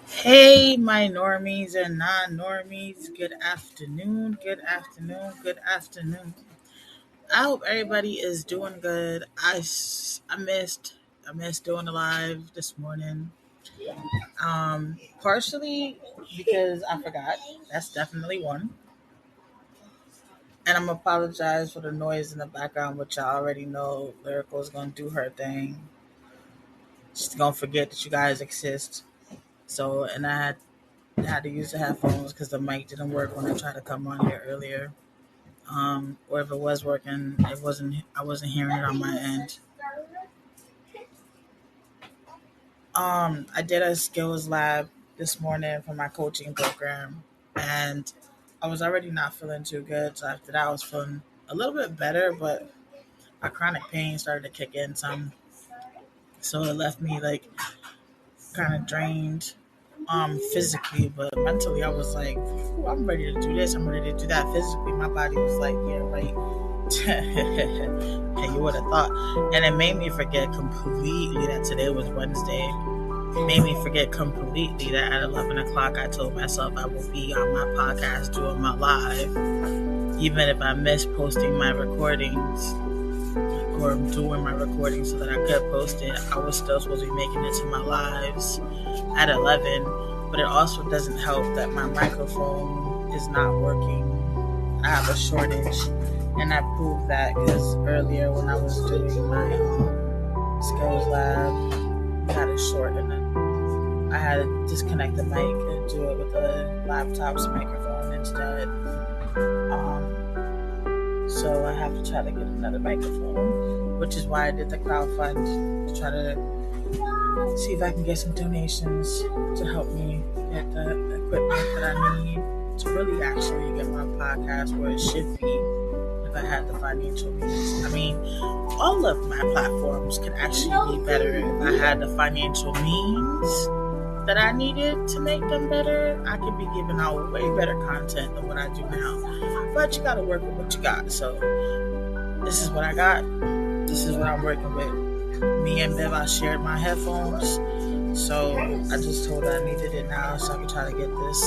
Hey, my normies and non normies. Good afternoon, good afternoon, good afternoon. I hope everybody is doing good. I missed doing the live this morning. Partially because I forgot. That's definitely one. And I'm apologize for the noise in the background, which I already know Lyrical is gonna do her thing. She's gonna forget that you guys exist. So, and I had to use the headphones because the mic didn't work when I tried to come on here earlier. Or if it was working, it wasn't. I wasn't hearing it on my end. I did a skills lab this morning for my coaching program, and I was already not feeling too good. So after that, I was feeling a little bit better, but my chronic pain started to kick in some, so it left me like kind of drained physically, but mentally I was like, I'm ready to do this, I'm ready to do that. Physically my body was like, yeah, right. And you would have thought. And it made me forget completely that today was Wednesday. It made me forget completely that at 11 o'clock I told myself I will be on my podcast doing my live, even if I miss posting my recordings or doing my recording so that I could post it. I was still supposed to be making it to my lives at 11, but it also doesn't help that my microphone is not working. I have a shortage, and I proved that because earlier when I was doing my skills lab, we had a short, and then I had to disconnect the mic and do it with the laptop's microphone instead. So I have to try to get another microphone, which is why I did the crowdfund to try to see if I can get some donations to help me get the equipment that I need to really actually get my podcast where it should be if I had the financial means. I mean, all of my platforms could actually be better if I had the financial means that I needed to make them better. I could be giving out way better content than what I do now. But you gotta work with what you got. So this is what I got. This is what I'm working with. Me and Bev, I shared my headphones. So I just told her I needed it now so I could try to get this,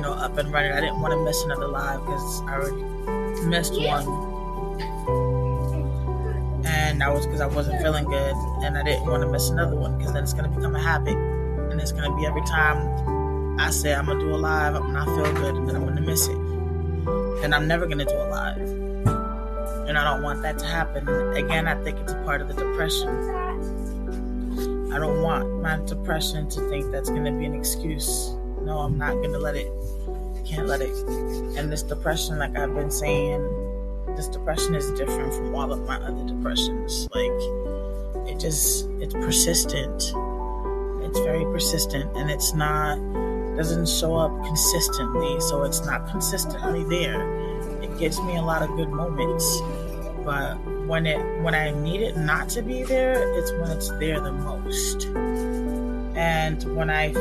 up and running. I didn't want to miss another live because I already missed one. And that was because I wasn't feeling good. And I didn't want to miss another one because then it's going to become a habit. And it's going to be every time I say I'm going to do a live, I'm not feel good, and then I'm going to miss it. And I'm never going to do a live. And I don't want that to happen. Again, I think it's a part of the depression. I don't want my depression to think that's going to be an excuse. No, I'm not going to let it. Can't let it. And this depression, like I've been saying, this depression is different from all of my other depressions. Like, it's persistent. It's very persistent, and doesn't show up consistently, so it's not consistently there. It gives me a lot of good moments, but when I need it not to be there, it's when it's there the most. And when I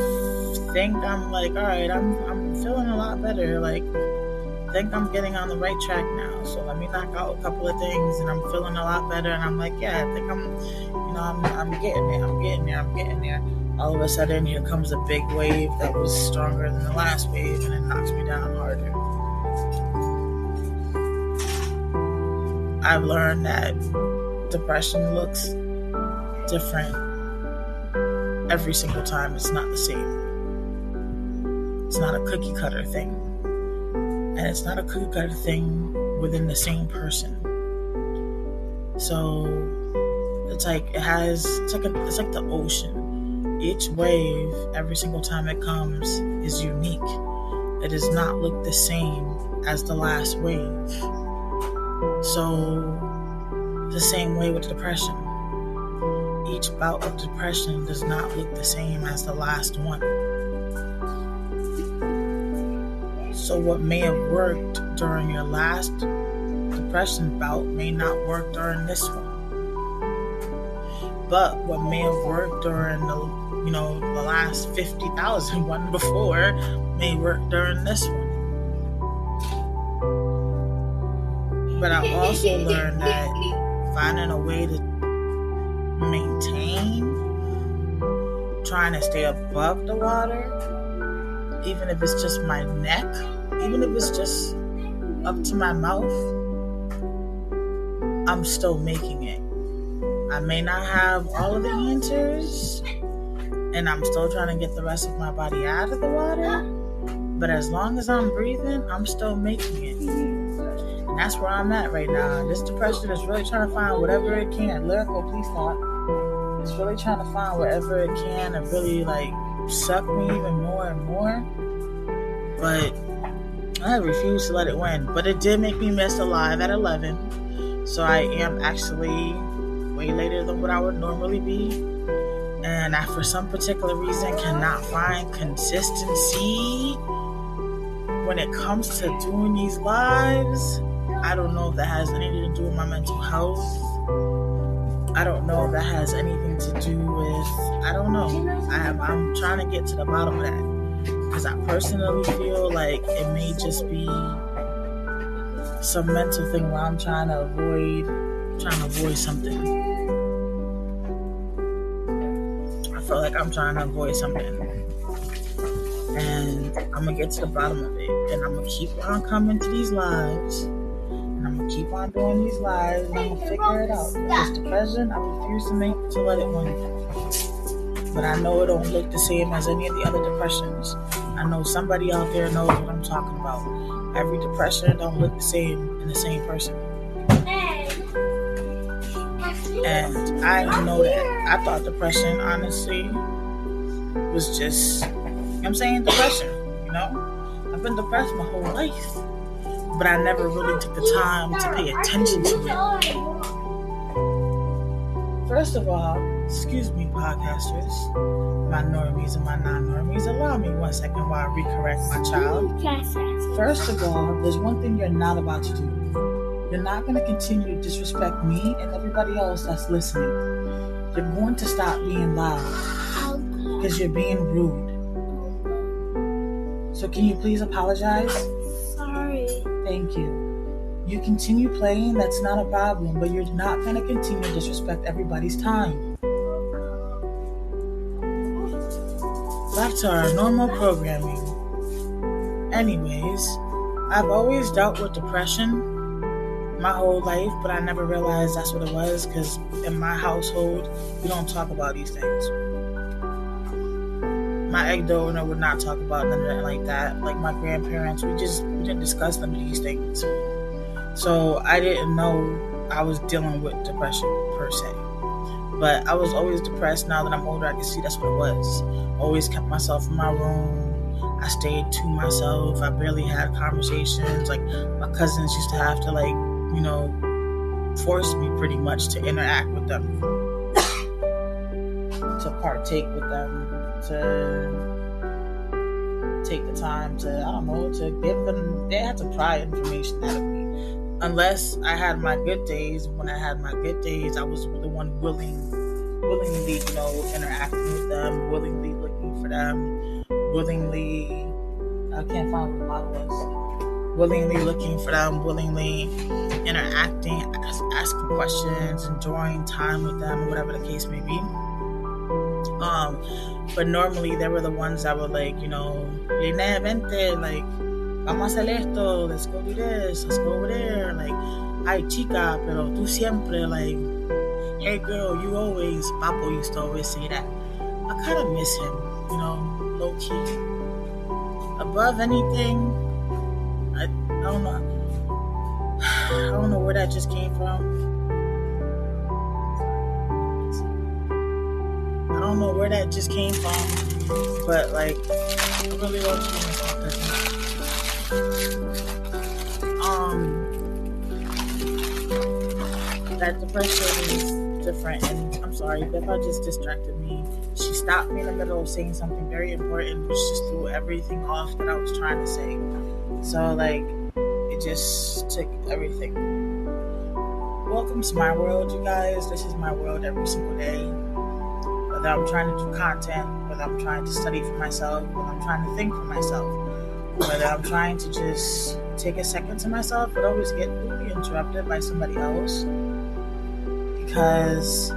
think I'm like, all right, I'm feeling a lot better, like I think I'm getting on the right track now, so let me knock out a couple of things, and I'm feeling a lot better, and I'm like, yeah, I think I'm getting there. All of a sudden, here comes a big wave that was stronger than the last wave, and it knocks me down harder. I've learned that depression looks different every single time. It's not the same. It's not a cookie cutter thing. And it's not a cookie cutter thing within the same person. So it's like it's like the ocean. Each wave, every single time it comes, is unique. It does not look the same as the last wave. So, the same way with depression. Each bout of depression does not look the same as the last one. So, what may have worked during your last depression bout may not work during this one. But what may have worked during the last 50,000 one before may work during this one. But I also learned that finding a way to maintain trying to stay above the water, even if it's just my neck, even if it's just up to my mouth, I'm still making it. I may not have all of the answers, and I'm still trying to get the rest of my body out of the water, but as long as I'm breathing, I'm still making it. And that's where I'm at right now. This depression is really trying to find whatever it can. Lyrical, please stop. It's really trying to find whatever it can and really like suck me even more and more. But I refuse to let it win. But it did make me miss Alive at 11. So I am actually way later than what I would normally be. And I, for some particular reason, cannot find consistency when it comes to doing these lives. I don't know if that has anything to do with my mental health. I don't know if that has anything to do with, I don't know. I'm trying to get to the bottom of that. Because I personally feel like it may just be some mental thing where I'm trying to avoid something. I feel like I'm trying to avoid something. And I'm going to get to the bottom of it. And I'm going to keep on coming to these lives. And I'm going to keep on doing these lives. And I'm going to figure it out. This depression, I refuse to let it win. But I know it don't look the same as any of the other depressions. I know somebody out there knows what I'm talking about. Every depression don't look the same in the same person. And I know that. I thought depression, honestly, was just, you know what I'm saying, depression, you know? I've been depressed my whole life. But I never really took the time to pay attention to it. First of all, excuse me, podcasters, my normies and my non-normies, allow me 1 second while I recorrect my child. First of all, there's one thing you're not about to do. You're not going to continue to disrespect me and everybody else that's listening. You're going to stop being loud because you're being rude. So can you please apologize? Sorry. Thank you. You continue playing, that's not a problem, but you're not going to continue to disrespect everybody's time. Back to our normal programming. Anyways, I've always dealt with depression my whole life, but I never realized that's what it was, because in my household, we don't talk about these things. My egg donor would not talk about none of that like that. Like my grandparents, we didn't discuss none of these things. So I didn't know I was dealing with depression per se. But I was always depressed. Now that I'm older, I can see that's what it was. Always kept myself in my room. I stayed to myself. I barely had conversations. Like my cousins used to have to force me pretty much to interact with them, to partake with them, to take the time to, to give them, they had to pry information out of me. Unless I had my good days. When I had my good days, I was the one willingly, interacting with them, willingly looking for them, willingly, I can't find what the model was, willingly looking for them, willingly interacting, asking questions, enjoying time with them, whatever the case may be. But normally they were the ones that were like, Lina, vente, like, vamos a hacer esto, let's go do this, let's go over there, like, ay chica, pero tú siempre, like, hey girl, you always, Papo used to always say that. I kind of miss him, low key. Above anything, I don't know where that just came from. I don't know where that just came from, but like, I really love you miss my cousin. That depression is different, and I'm sorry, Bippa just distracted me. She stopped me in the middle of saying something very important, which just threw everything off that I was trying to say. So like, it just took everything. Welcome to my world, you guys. This is my world every single day. Whether I'm trying to do content, whether I'm trying to study for myself, whether I'm trying to think for myself, whether I'm trying to just take a second to myself, but always get really interrupted by somebody else because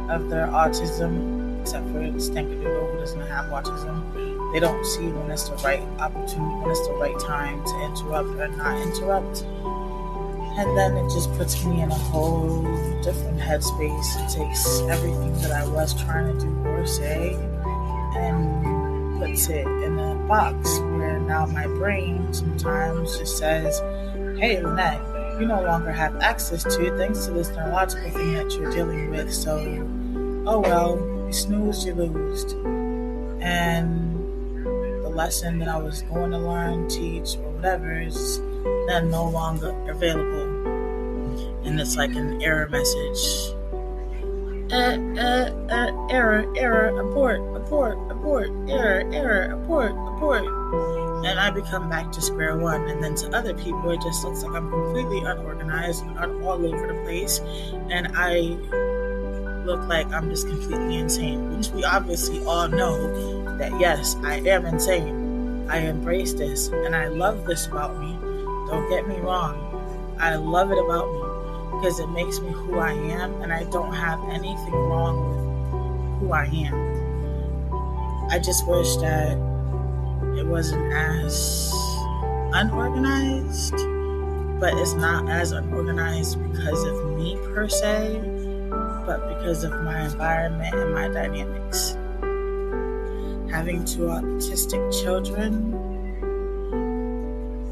of their autism except for the stinker-doodle who doesn't have autism. They don't see when it's the right opportunity, when it's the right time to interrupt or not interrupt. And then it just puts me in a whole different headspace. It takes everything that I was trying to do or say and puts it in a box where now my brain sometimes just says, hey, Lynette, you no longer have access to it thanks to this neurological thing that you're dealing with. So, oh well, you snoozed, you lose. And the lesson that I was going to learn, teach, or whatever is then no longer available. And it's like an error message. Error, abort, error, abort. And I become back to square one. And then to other people, it just looks like I'm completely unorganized and all over the place. And I look like I'm just completely insane, which we obviously all know that, yes, I am insane. I embrace this, and I love this about me. Don't get me wrong. I love it about me because it makes me who I am, and I don't have anything wrong with who I am. I just wish that it wasn't as unorganized, but it's not as unorganized because of me per se, but because of my environment and my dynamics. Having two autistic children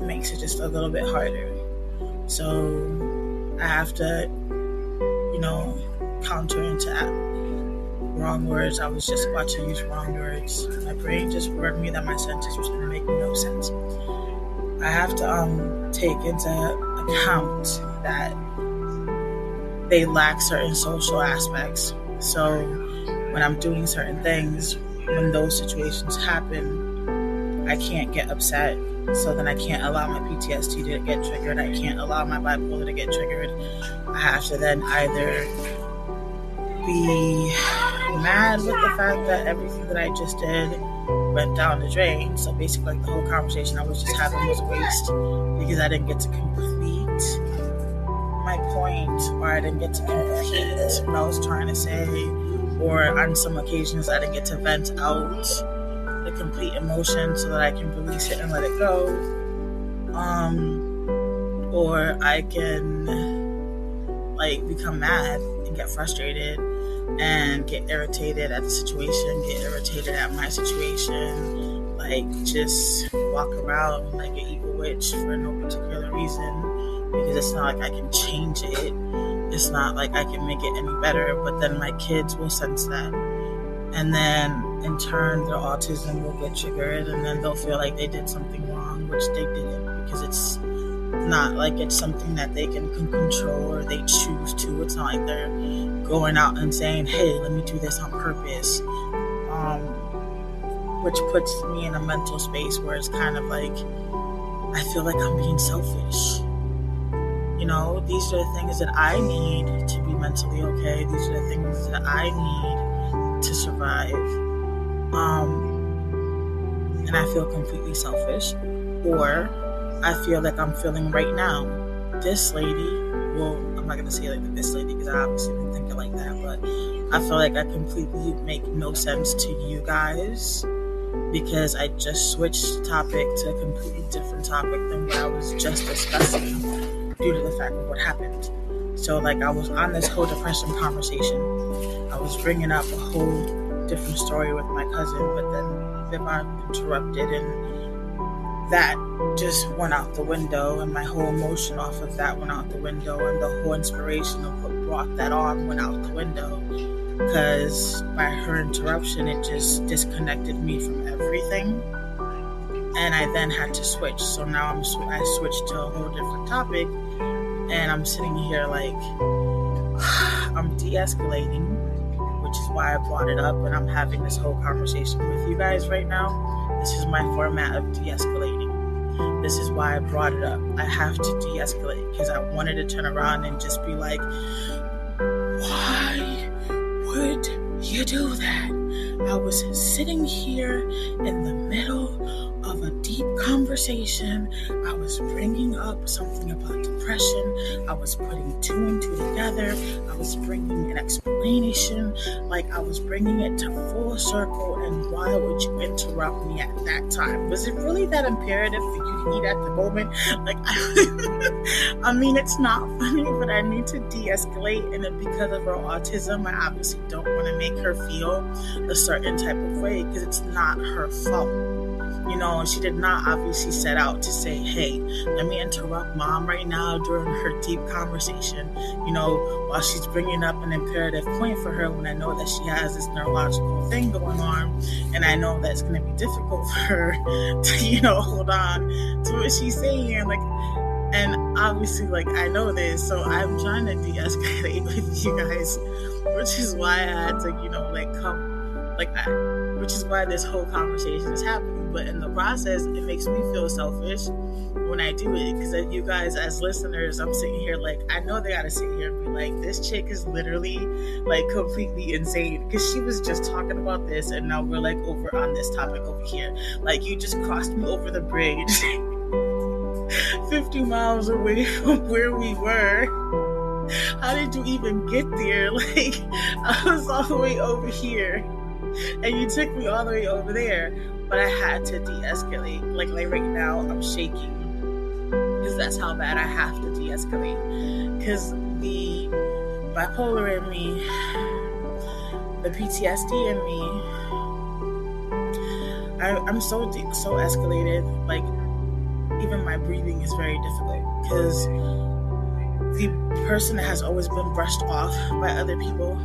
makes it just a little bit harder. So I have to, counter into wrong words. I was just about to use wrong words. My brain just warned me that my sentence was going to make no sense. I have to take into account that they lack certain social aspects. So when I'm doing certain things, when those situations happen, I can't get upset. So then I can't allow my PTSD to get triggered. I can't allow my bipolar to get triggered. I have to then either be mad with the fact that everything that I just did went down the drain. So basically, like, the whole conversation I was just having was a waste because I didn't get to complete my point, or I didn't get to complete what I was trying to say, or on some occasions I didn't get to vent out the complete emotion so that I can release it and let it go. Or I can become mad and get frustrated and get irritated at the situation, get irritated at my situation, just walk around like an evil witch for no particular reason, because it's not like I can change it. It's not like I can make it any better, but then my kids will sense that. And then in turn, their autism will get triggered, and then they'll feel like they did something wrong, which they didn't, because it's not like it's something that they can control or they choose to. It's not like they're going out and saying, hey, let me do this on purpose, which puts me in a mental space where it's kind of like I feel like I'm being selfish. These are the things that I need to be mentally okay. These are the things that I need to survive. And I feel completely selfish. Or I feel like I'm feeling right now. This lady, I'm not going to say like this lady because I obviously didn't think it like that, but I feel like I completely make no sense to you guys because I just switched topic to a completely different topic than what I was just discussing due to the fact of what happened. So I was on this whole depression conversation. I was bringing up a whole different story with my cousin, but then Vivon interrupted, and that just went out the window, and my whole emotion off of that went out the window, and the whole inspiration of what brought that on went out the window, because by her interruption, it just disconnected me from everything, and I then had to switch. So now I switched to a whole different topic, and I'm sitting here I'm de-escalating, which is why I brought it up, and I'm having this whole conversation with you guys right now. This is my format of de-escalating. This is why I brought it up. I have to de-escalate because I wanted to turn around and just be like, why would you do that? I was sitting here in the middle of of a deep conversation. I was bringing up something about depression. I was putting two and two together. I was bringing an explanation. Like, I was bringing it to full circle. And why would you interrupt me at that time? Was it really that imperative for you to eat at the moment? Like, I mean, it's not funny, but I need to de-escalate. And because of her autism, I obviously don't want to make her feel a certain type of way, because it's not her fault. She did not obviously set out to say, hey, let me interrupt mom right now during her deep conversation, while she's bringing up an imperative point for her, when I know that she has this neurological thing going on, and I know that it's going to be difficult for her to, hold on to what she's saying. And obviously, I know this, so I'm trying to de-escalate with you guys, which is why I had to, which is why this whole conversation is happening. But in the process, it makes me feel selfish when I do it, because you guys as listeners, I'm sitting here I know they gotta sit here and be like, this chick is literally completely insane, because she was just talking about this and now we're over on this topic over here. You just crossed me over the bridge 50 miles away from where we were. How did you even get there? I was all the way over here and you took me all the way over there. But I had to de-escalate. Like right now, I'm shaking, because that's how bad I have to de-escalate. Because the bipolar in me, the PTSD in me, I'm so escalated. Even my breathing is very difficult, because the person that has always been brushed off by other people,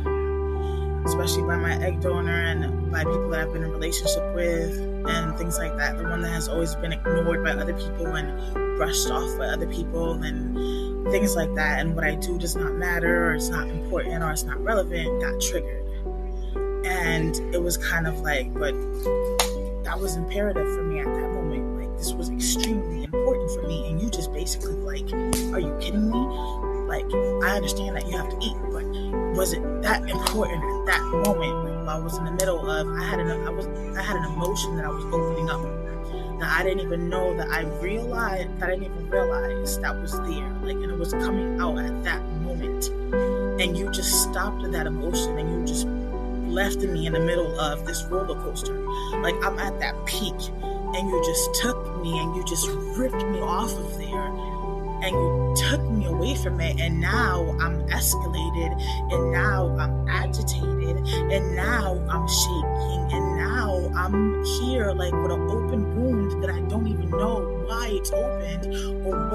especially by my egg donor and by people that I've been in a relationship with and things like that, the one that has always been ignored by other people and brushed off by other people and things like that, and what I do does not matter, or it's not important, or it's not relevant, got triggered. And it was kind of but that was imperative for me at that moment. This was extremely important for me, and you just basically are you kidding me? I understand that you have to eat, but was it that important at that moment? I was in the middle of, I had an emotion that I was opening up that I didn't even know that I didn't even realize that was there, and it was coming out at that moment. And you just stopped that emotion, and you just left me in the middle of this roller coaster. I'm at that peak, and you just took me and you just ripped me off of there, and you took me away from it, and now I'm escalated, and now I'm agitated, and now I'm shaking, and now I'm here with an open wound that I don't even know why it's opened, or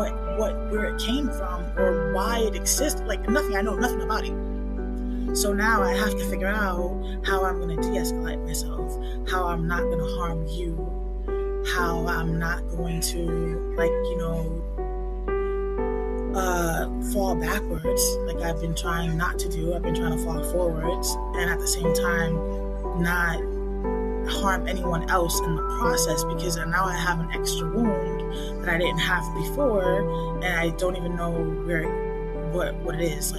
where it came from, or why it exists. Nothing. I know nothing about it. So now I have to figure out how I'm going to de-escalate myself, how I'm not going to harm you, how I'm not going to, fall backwards, I've been trying not to do. I've been trying to fall forwards, and at the same time, not harm anyone else in the process, because now I have an extra wound that I didn't have before, and I don't even know what it is,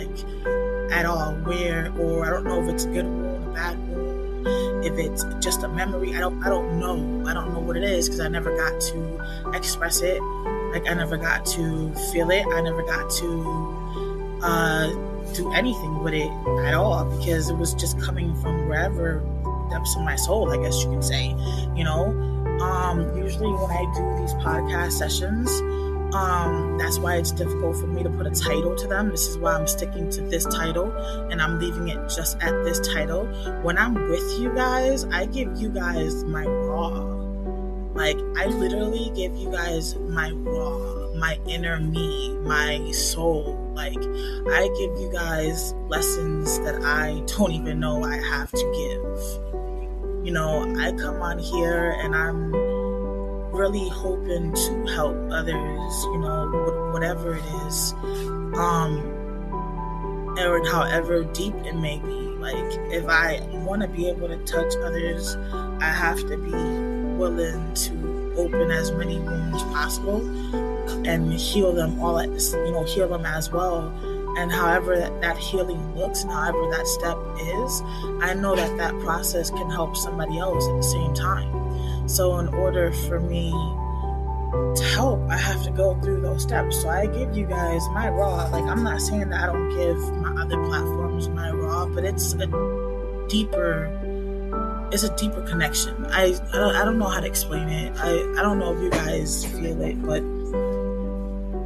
at all, or I don't know if it's a good wound, a bad wound, if it's just a memory. I don't know what it is, because I never got to express it. I never got to feel it. I never got to do anything with it at all, because it was just coming from wherever, depths of my soul, I guess you could say. Usually when I do these podcast sessions, that's why it's difficult for me to put a title to them. This is why I'm sticking to this title, and I'm leaving it just at this title. When I'm with you guys, I give you guys my raw. I literally give you guys my raw, my inner me, my soul. I give you guys lessons that I don't even know I have to give. I come on here and I'm really hoping to help others, whatever it is, or however deep it may be. If I want to be able to touch others, I have to be willing to open as many wounds possible and heal them all heal them as well. And however that healing looks, and however that step is, I know that process can help somebody else at the same time. So in order for me to help, I have to go through those steps. So I give you guys my raw. Like, I'm not saying that I don't give my other platforms my raw, but it's a deeper connection. I don't know how to explain it. I don't know if you guys feel it, but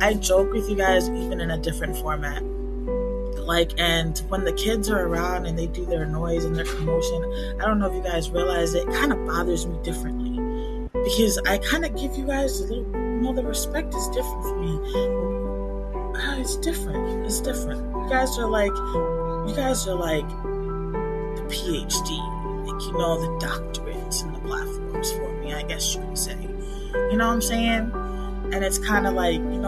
I joke with you guys even in a different format. Like, and when the kids are around and they do their noise and their commotion, I don't know if you guys realize it kind of bothers me differently, because I kind of give you guys a little, the respect is different for me. It's different. You guys are like the PhD, like, the doctorates and the platforms for me, I guess you could say. You know what I'm saying? And it's kind of like, you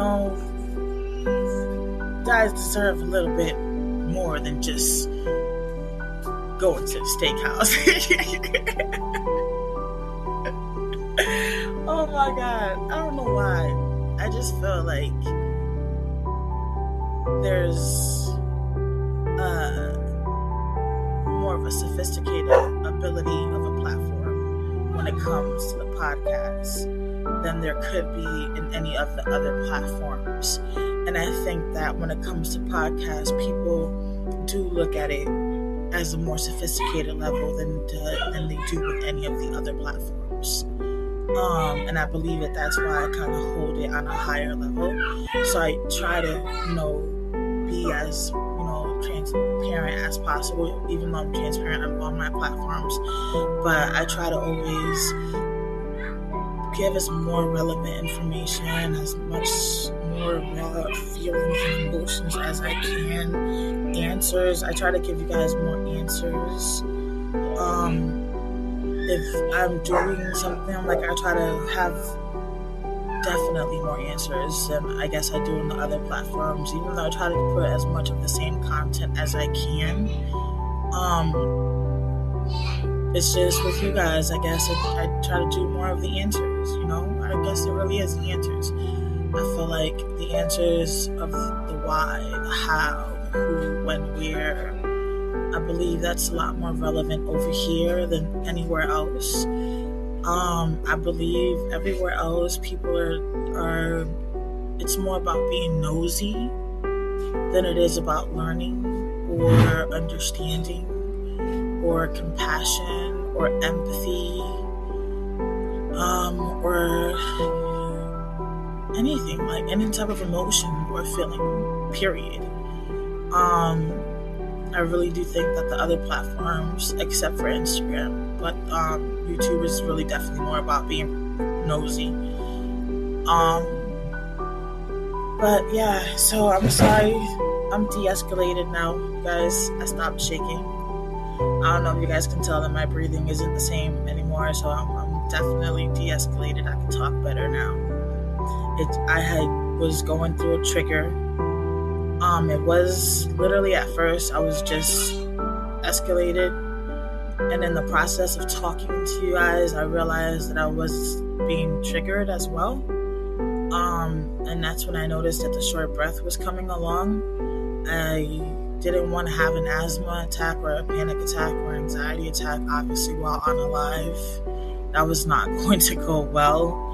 guys deserve a little bit more than just going to the steakhouse. Oh my God. I don't know why. I just feel like there's more of a sophisticated ability of a platform when it comes to the podcast than there could be in any of the other platforms. And I think that when it comes to podcasts, people do look at it as a more sophisticated level than they do with any of the other platforms. And I believe that's why I kind of hold it on a higher level. So I try to, be as, transparent as possible, even though I'm transparent on all my platforms. But I try to always give as more relevant information, as much more raw feelings and emotions as I can. Answers. I try to give you guys more answers. If I'm doing something, I try to have definitely more answers than I guess I do on the other platforms, even though I try to put as much of the same content as I can. It's just with you guys, I guess I try to do more of the answers, I guess it really is the answers. I feel like the answers of the why, the how, who, when, where, I believe that's a lot more relevant over here than anywhere else. I believe everywhere else people are it's more about being nosy than it is about learning or understanding or compassion or empathy, or anything, like any type of emotion or feeling, period. I really do think that the other platforms, except for Instagram, but YouTube is really definitely more about being nosy. But yeah, so I'm sorry. I'm de-escalated now, guys. I stopped shaking. I don't know if you guys can tell that my breathing isn't the same anymore, so I'm definitely de-escalated. I can talk better now. I was going through a trigger. It was literally at first I was just escalated, and in the process of talking to you guys, I realized that I was being triggered as well. And that's when I noticed that the short breath was coming along. I didn't want to have an asthma attack or a panic attack or anxiety attack, obviously, while on a live. That was not going to go well.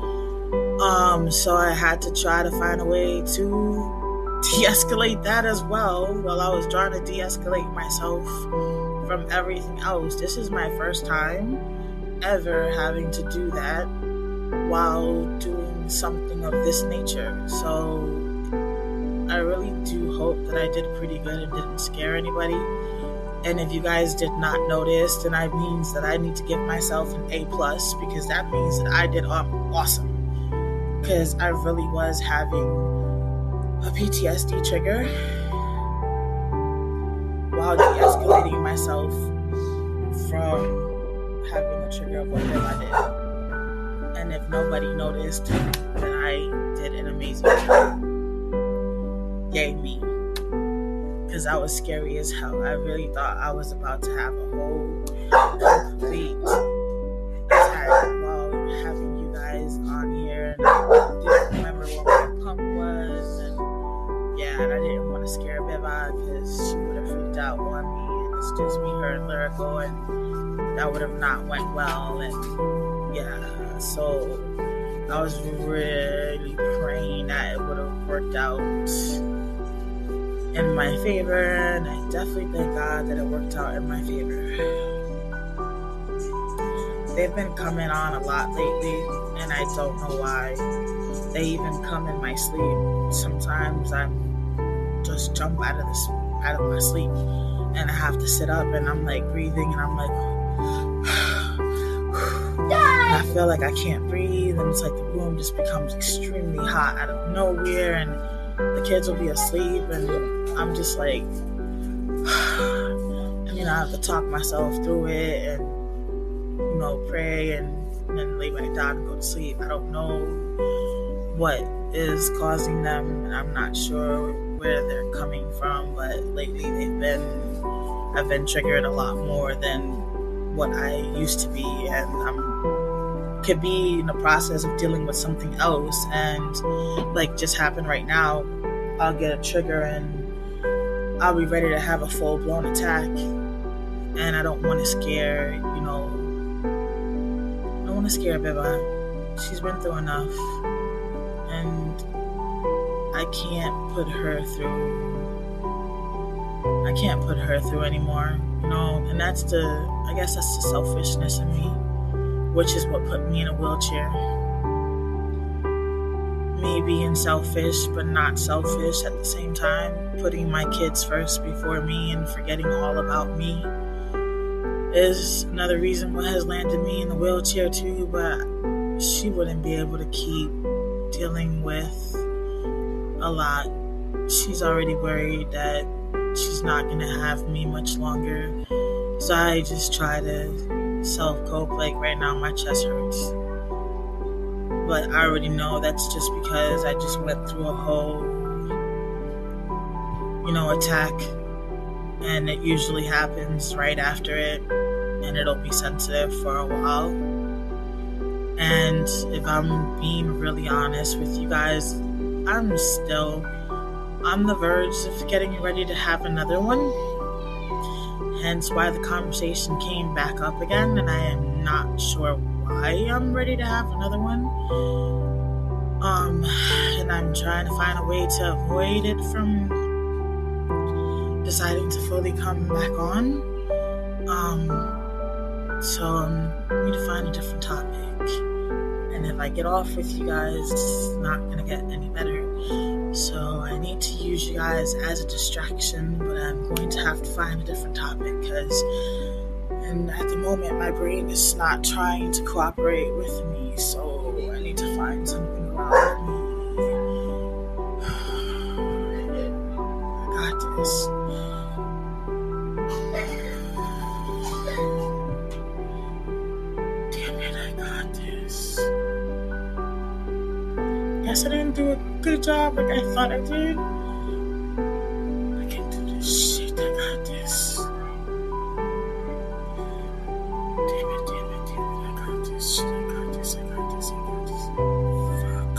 So I had to try to find a way to de-escalate that as well, while I was trying to de-escalate myself from everything else. This is my first time ever having to do that while doing something of this nature. So I really do hope that I did pretty good and didn't scare anybody. And if you guys did not notice, then that means that I need to give myself an A+, because that means that I did awesome. Because I really was having a PTSD trigger while de-escalating myself from having a trigger of whatever I did. And if nobody noticed, then I did an amazing job. Yay me. Because I was scary as hell. I really thought I was about to have a whole complete attack while having you guys on here. And I didn't remember what my pump was. And I didn't want to scare Beba because she would have freaked out on me. And it's just me, her, and lyrical. And that would have not went well. And Yeah, so I was really praying that it would have worked out in my favor, and I definitely thank God that it worked out in my favor. They've been coming on a lot lately, and I don't know why. They even come in my sleep. Sometimes I'm just jump out of my sleep, and I have to sit up, and I'm like breathing, and I'm like, and I feel like I can't breathe, and it's like the room just becomes extremely hot out of nowhere, and the kids will be asleep, and I'm just like, I have to talk myself through it, and pray, and then lay back down and go to sleep. I don't know what is causing them, and I'm not sure where they're coming from, but lately I've been triggered a lot more than what I used to be, and could be in the process of dealing with something else, and like just happened right now, I'll get a trigger and I'll be ready to have a full-blown attack, and I don't want to scare, Biba. She's been through enough, and I can't put her through anymore, and I guess that's the selfishness in me, which is what put me in a wheelchair. Me being selfish, but not selfish at the same time, putting my kids first before me and forgetting all about me is another reason what has landed me in the wheelchair too, but she wouldn't be able to keep dealing with a lot. She's already worried that she's not going to have me much longer, so I just try to self-cope. Like right now my chest hurts, but I already know that's just because I just went through a whole attack, and it usually happens right after it, and it'll be sensitive for a while. And if I'm being really honest with you guys, I'm on the verge of getting ready to have another one, hence why the conversation came back up again, and I am not sure why I'm ready to have another one. And I'm trying to find a way to avoid it from deciding to fully come back on. So I need to find a different topic. And if I get off with you guys, it's not going to get any better. So I need to use you guys as a distraction, but I'm going to have to find a different topic and at the moment my brain is not trying to cooperate with me, so I need to find something around me. I got this. Damn it, I got this. Guess I didn't do a good job like I thought I did. I can do this shit. I got this. Damn it. I got this shit. I got this. Fuck.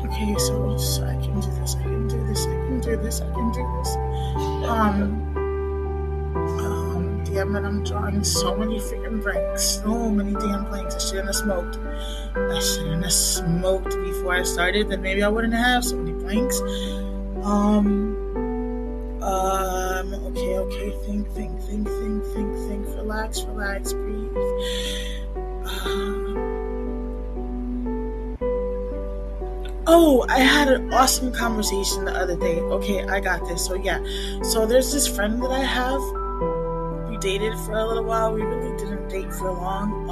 Okay, so I can do this. Damn it, I'm drawing so many freaking blanks. So many damn blanks. I shouldn't have smoked before I started. Then maybe I wouldn't have so many blanks. Okay. Think. Relax, breathe. I had an awesome conversation the other day. Okay, I got this. So yeah. So there's this friend that I have. We dated for a little while. We really didn't date for long.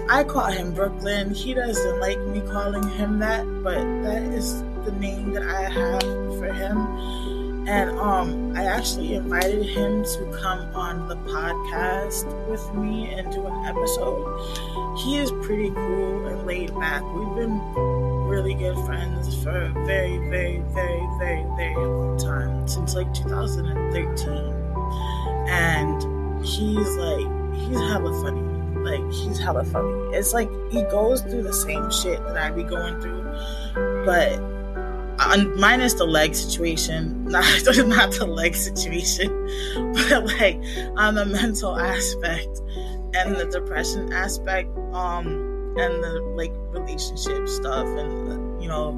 I call him Brooklyn. He doesn't like me calling him that, but that is the name that I have for him. And I actually invited him to come on the podcast with me and do an episode. He is pretty cool and laid back. We've been really good friends for a very, very, very, very, very long time, since like 2013. And he's hella funny. It's like he goes through the same shit that I be going through, but minus the leg situation, not the leg situation, but like on the mental aspect and the depression aspect, and the like relationship stuff and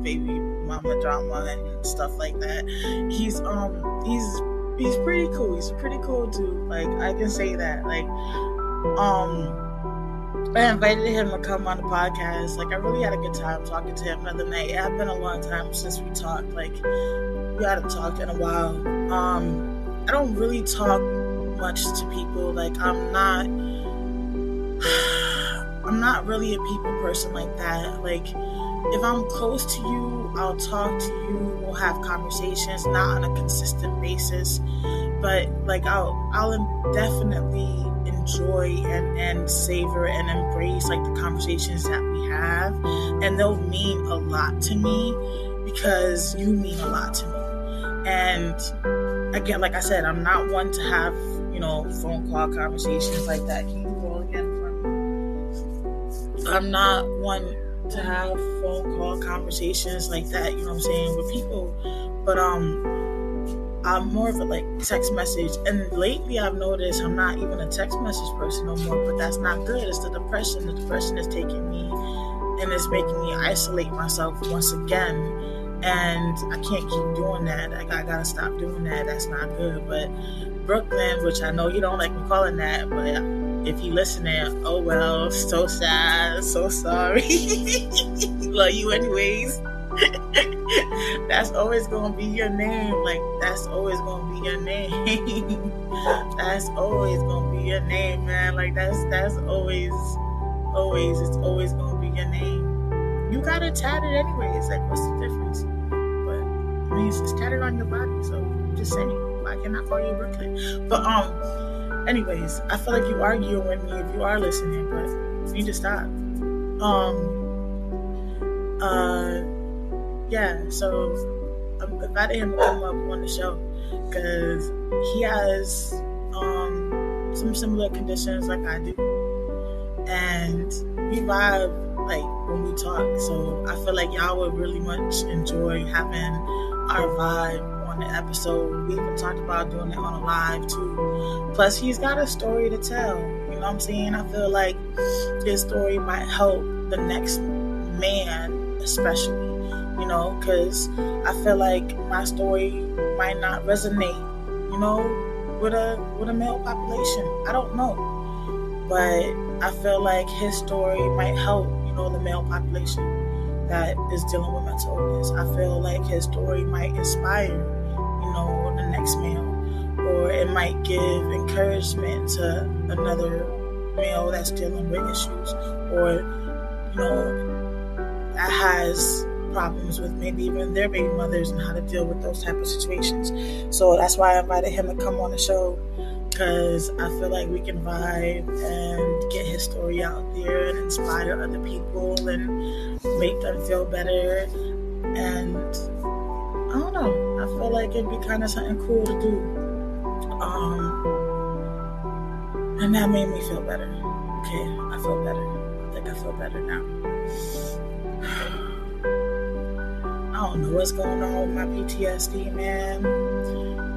baby mama drama and stuff like that. He's pretty cool. He's a pretty cool dude. Like, I can say that. Like, I invited him to come on the podcast. Like, I really had a good time talking to him the other night. It had been a long time since we talked. Like, we hadn't talked in a while. I don't really talk much to people. Like, I'm not really a people person like that. Like, if I'm close to you, I'll talk to you. We'll have conversations, not on a consistent basis, but like I'll definitely enjoy and savor and embrace like the conversations that we have, and they'll mean a lot to me because you mean a lot to me. And again, like I said, I'm not one to have phone call conversations like that. Can you roll again for me? I'm not one to have phone call conversations like that, you know what I'm saying, with people. But I'm more of a like text message. And lately I've noticed I'm not even a text message person no more, but that's not good. It's the depression. The depression is taking me and it's making me isolate myself once again. And I can't keep doing that. Like, I gotta stop doing that. That's not good. But Brooklyn, which I know you don't like me calling that, but if you listening, oh well, so sad, so sorry. Love you anyways. That's always gonna be your name. Like, that's always gonna be your name. That's always gonna be your name, man. Like, that's always, it's always gonna be your name. You got it tatted anyways. Like, what's the difference? But I mean, it's tatted on your body, so I'm just saying. Why can't I call you Brooklyn? But anyways, I feel like you arguing with me if you are listening, but you need to stop. Yeah, so I'm invited him to come up on the show because he has some similar conditions like I do, and we vibe like when we talk. So I feel like y'all would really much enjoy having our vibe on the episode. We even talked about doing it on a live too. Plus, he's got a story to tell. You know what I'm saying? I feel like his story might help the next man, especially. Because I feel like my story might not resonate, with a male population. I don't know, but I feel like his story might help, the male population that is dealing with mental illness. I feel like his story might inspire, the next male, or it might give encouragement to another male that's dealing with issues, or that has problems with maybe even their baby mothers and how to deal with those type of situations. So that's why I invited him to come on the show, because I feel like we can vibe and get his story out there and inspire other people and make them feel better. And I don't know, I feel like it'd be kind of something cool to do. And that made me feel better. Okay, I feel better. I think I feel better now. I don't know what's going on with my PTSD, man.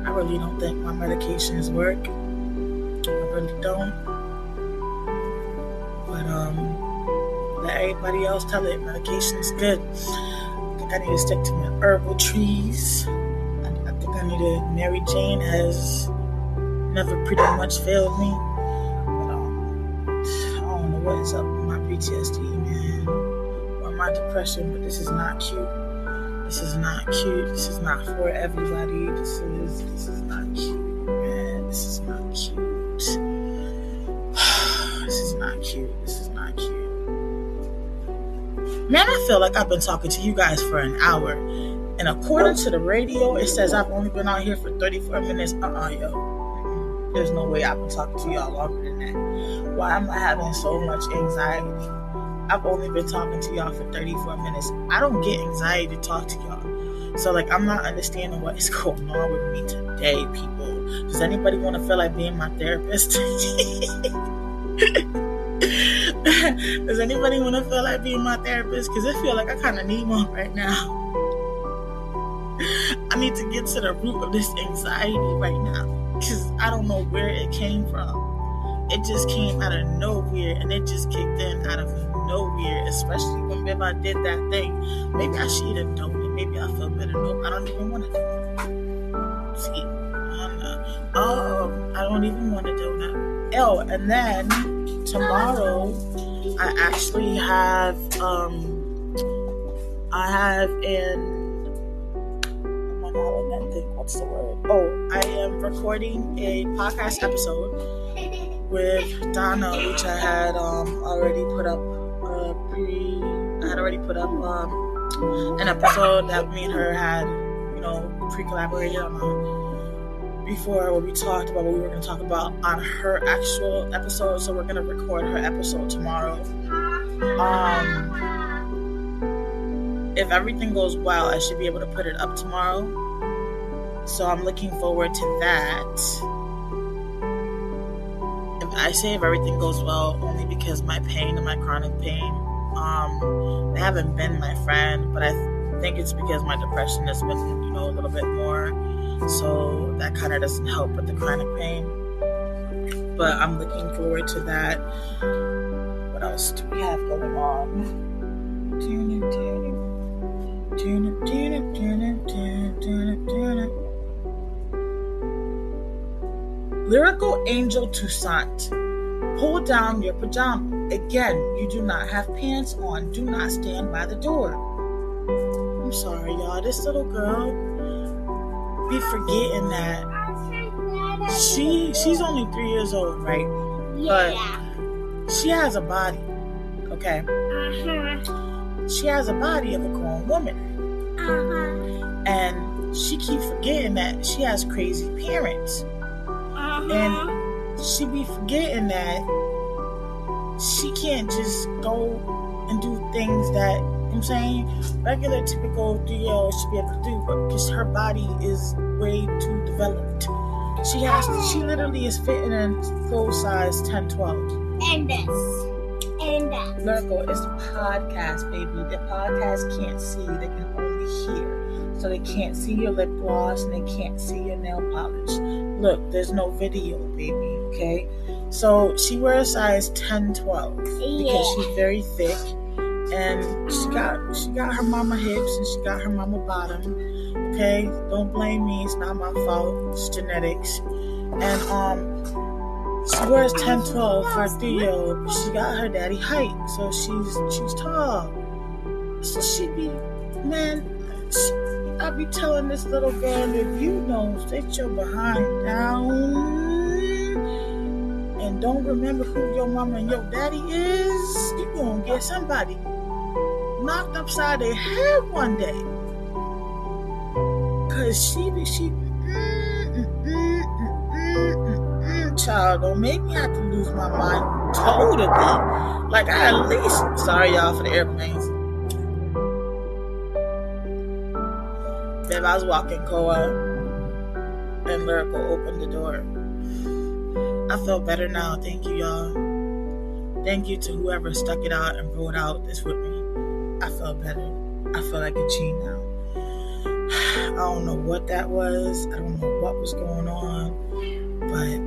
I really don't think my medications work. I really don't. But let everybody else tell it. Medication's good. I think I need to stick to my herbal trees. I think I need to. Mary Jane has never pretty much failed me. But I don't know what is up with my PTSD, man, or my depression. But this is not cute. This is not cute. This is not for everybody. This is not cute, man. This is not cute. This is not cute. This is not cute. Man, I feel like I've been talking to you guys for an hour. And according to the radio, it says I've only been out here for 34 minutes. Yo. There's no way I've been talking to y'all longer than that. Why am I having so much anxiety? I've only been talking to y'all for 34 minutes. I don't get anxiety to talk to y'all. So, like, I'm not understanding what is going on with me today, people. Does anybody want to feel like being my therapist? Does anybody want to feel like being my therapist? Because I feel like I kind of need one right now. need to get to the root of this anxiety right now, because I don't know where it came from. It just came out of nowhere, and it just kicked in out of nowhere, especially when I did that thing. Maybe I should have done it. Maybe I feel better. Nope, I don't even want to do it. See, I don't even want to do that. Oh, and then tomorrow, I actually have, let me think, what's the word? Oh, I am recording a podcast episode with Donna, which I had already put up an episode that me and her had, pre-collaborated on before, where we talked about what we were going to talk about on her actual episode. So we're going to record her episode tomorrow. If everything goes well, I should be able to put it up tomorrow. So I'm looking forward to that. I say if everything goes well only because my pain and my chronic pain, they haven't been my friend, but I think it's because my depression has been, a little bit more, so that kind of doesn't help with the chronic pain. But I'm looking forward to that. What else do we have going on? Lyrical Angel Toussaint, pull down your pajama. Again, you do not have pants on. Do not stand by the door. I'm sorry, y'all. This little girl be forgetting that she's only 3 years old, right? Yeah. But she has a body, okay? She has a body of a grown woman. And she keeps forgetting that she has crazy parents. And she be forgetting that she can't just go and do things that, regular, typical 3-year-old should be able to do, but because her body is way too developed. She literally is fitting in full size 10-12. And that. Lyrical, it's a podcast, baby. The podcast can't see, they can only hear. So they can't see your lip gloss and they can't see your nail polish. Look, there's no video, baby, okay? So she wears size 10-12 because she's very thick, and she got her mama hips and she got her mama bottom, okay? Don't blame me, it's not my fault, it's genetics. And she wears 10-12 for a 3-year-old, but she got her daddy height, so she's tall. So she be, I be telling this little girl, if you don't sit your behind down and don't remember who your mama and your daddy is, you gonna get somebody knocked upside their head one day. Cause she child, don't make me have to lose my mind totally. Like I at least, sorry y'all for the airplanes. Babe, I was walking Koa and Lyrical opened the door. I feel better now. Thank you, y'all. Thank you to whoever stuck it out and rode out this with me. I feel better. I feel like a G now. I don't know what that was. I don't know what was going on. But,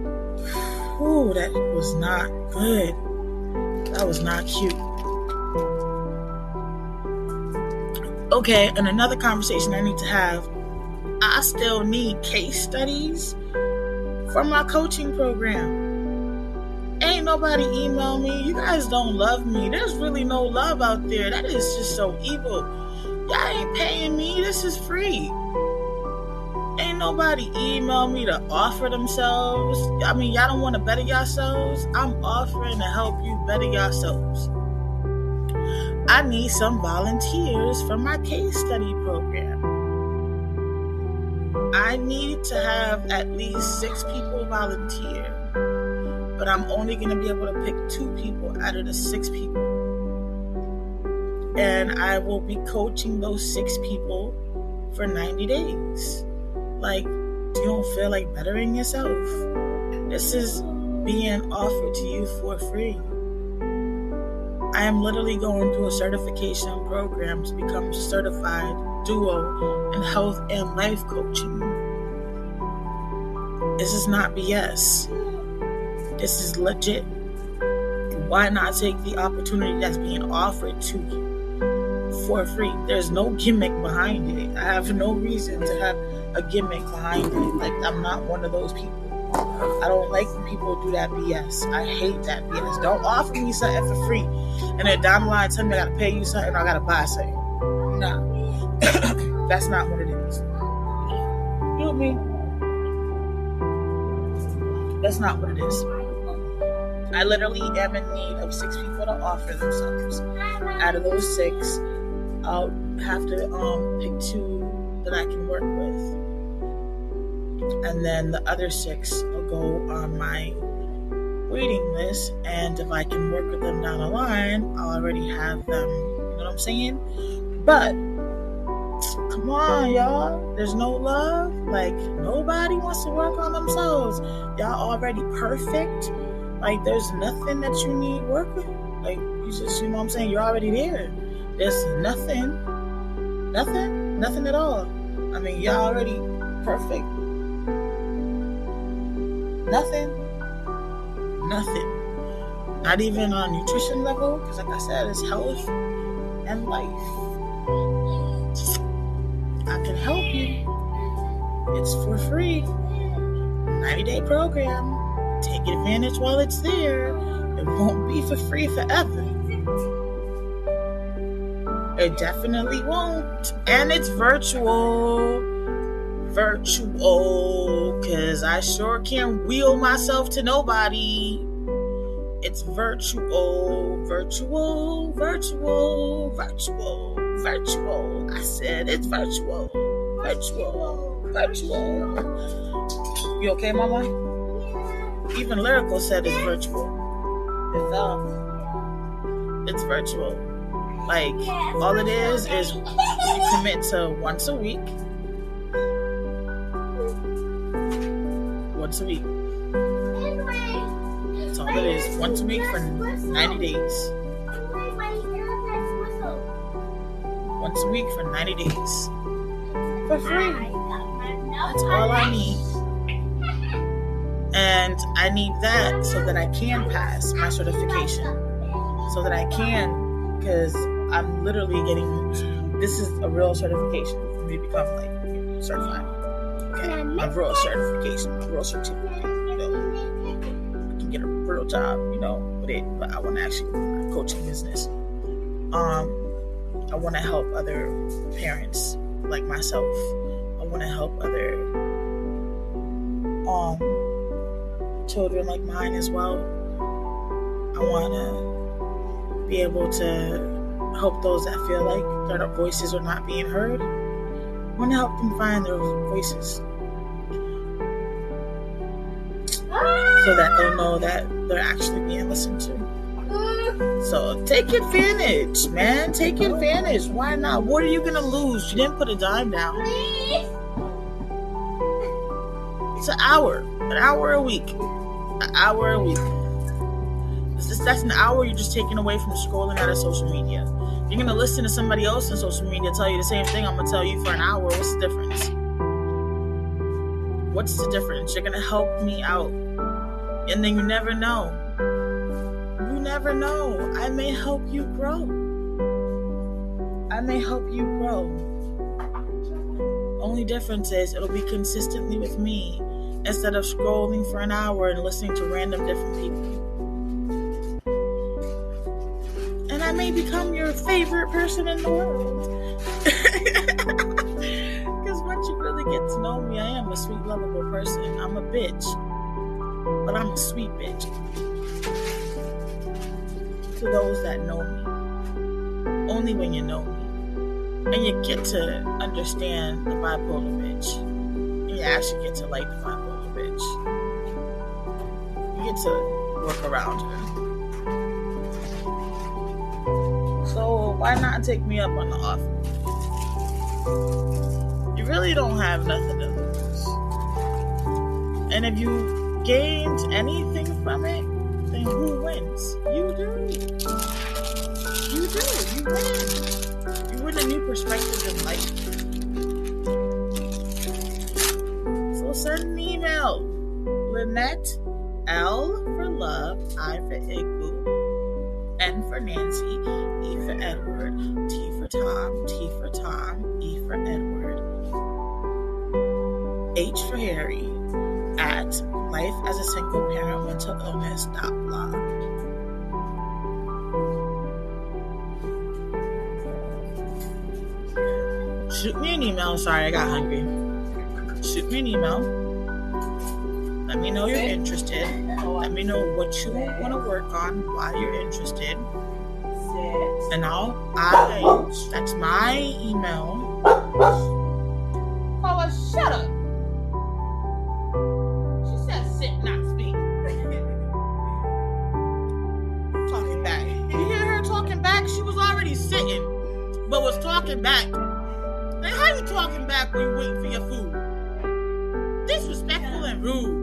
that was not good. That was not cute. Okay, and another conversation I need to have. I still need case studies from my coaching program. Ain't nobody email me. You guys don't love me. There's really no love out there. That is just so evil. Y'all ain't paying me. This is free. Ain't nobody email me to offer themselves. I mean, y'all don't want to better yourselves. I'm offering to help you better yourselves. I need some volunteers for my case study program. I need to have at least 6 people volunteer, but I'm only going to be able to pick 2 people out of the 6 people. And I will be coaching those 6 people for 90 days. Like, you don't feel like bettering yourself? This is being offered to you for free. I am literally going through a certification program to become certified duo in health and life coaching. This is not BS. This is legit. Why not take the opportunity that's being offered to you for free? There's no gimmick behind it. I have no reason to have a gimmick behind it. Like, I'm not one of those people. I don't like when people do that BS. I hate that BS. Don't offer me something for free and then down the line tell me I gotta pay you something or I gotta buy something. Nah. That's not what it is. You know me? That's not what it is. I literally am in need of 6 people to offer themselves. Out of those 6, I'll have to pick 2 that I can work with. And then the other 6 will go on my waiting list. And if I can work with them down the line, I'll already have them. You know what I'm saying? But come on, y'all. There's no love. Like, nobody wants to work on themselves. Y'all already perfect. Like, there's nothing that you need work with. Like, you just, you know what I'm saying? You're already there. There's nothing at all. I mean, y'all already perfect. Nothing. Not even on a nutrition level, because like I said, it's health and life. I can help you. It's for free. 90-day program. Take advantage while it's there. It won't be for free forever. It definitely won't. And it's virtual. Because I sure can't wheel myself to nobody. It's virtual. I said it's virtual. You okay, mama? Even Lyrical said it's virtual. It's virtual. Like, all it is you commit to once a week. Once a week. That's all it is. Once a week for 90 days. Once a week for 90 days. For free. That's all I need. And I need that so that I can pass my certification. So that I can, because I'm literally getting, this is a real certification for me to become like certified. Okay, my real certification, my real certificate, you know. I can get a real job, you know, with it, but I want to actually do my coaching business. I want to help other parents like myself. I want to help other children like mine as well. I want to be able to help those that feel like their voices are not being heard. I want to help them find their voices so that they'll know that they're actually being listened to. So take advantage, man. Take advantage. Why not? What are you going to lose? You didn't put a dime down. It's an hour a week. That's an hour you're just taking away from scrolling out of social media. You're going to listen to somebody else on social media tell you the same thing I'm going to tell you for an hour. What's the difference? You're going to help me out. And then you never know. I may help you grow. Only difference is it'll be consistently with me instead of scrolling for an hour and listening to random different people. And I may become your favorite person in the world. Because once you really get to know me, I am a sweet, lovable person. I'm a bitch. But I'm a sweet bitch. To those that know me. Only when you know me. And you get to understand the bipolar bitch. And you actually get to like the bipolar bitch. You get to work around her. So why not take me up on the offer? You really don't have nothing to lose. And if you gained anything from it, then who wins? You do. You win. You having a new perspective in life. So send an email. Lynette, L for love, I for igloo, N for Nancy, E for Edward, T for Tom, E for Edward, H for Harry, at lifeasaSingleParentMentalIllness.blog. Shoot me an email. Sorry, I got hungry. Shoot me an email. Let me know you're interested. Let me know what you want to work on, why you're interested. And that's my email. Paula, shut up. She said sit, not speak. Talking back. You hear her talking back? She was already sitting, but was talking back. Like, how you talking back when you waiting for your food? Disrespectful and rude.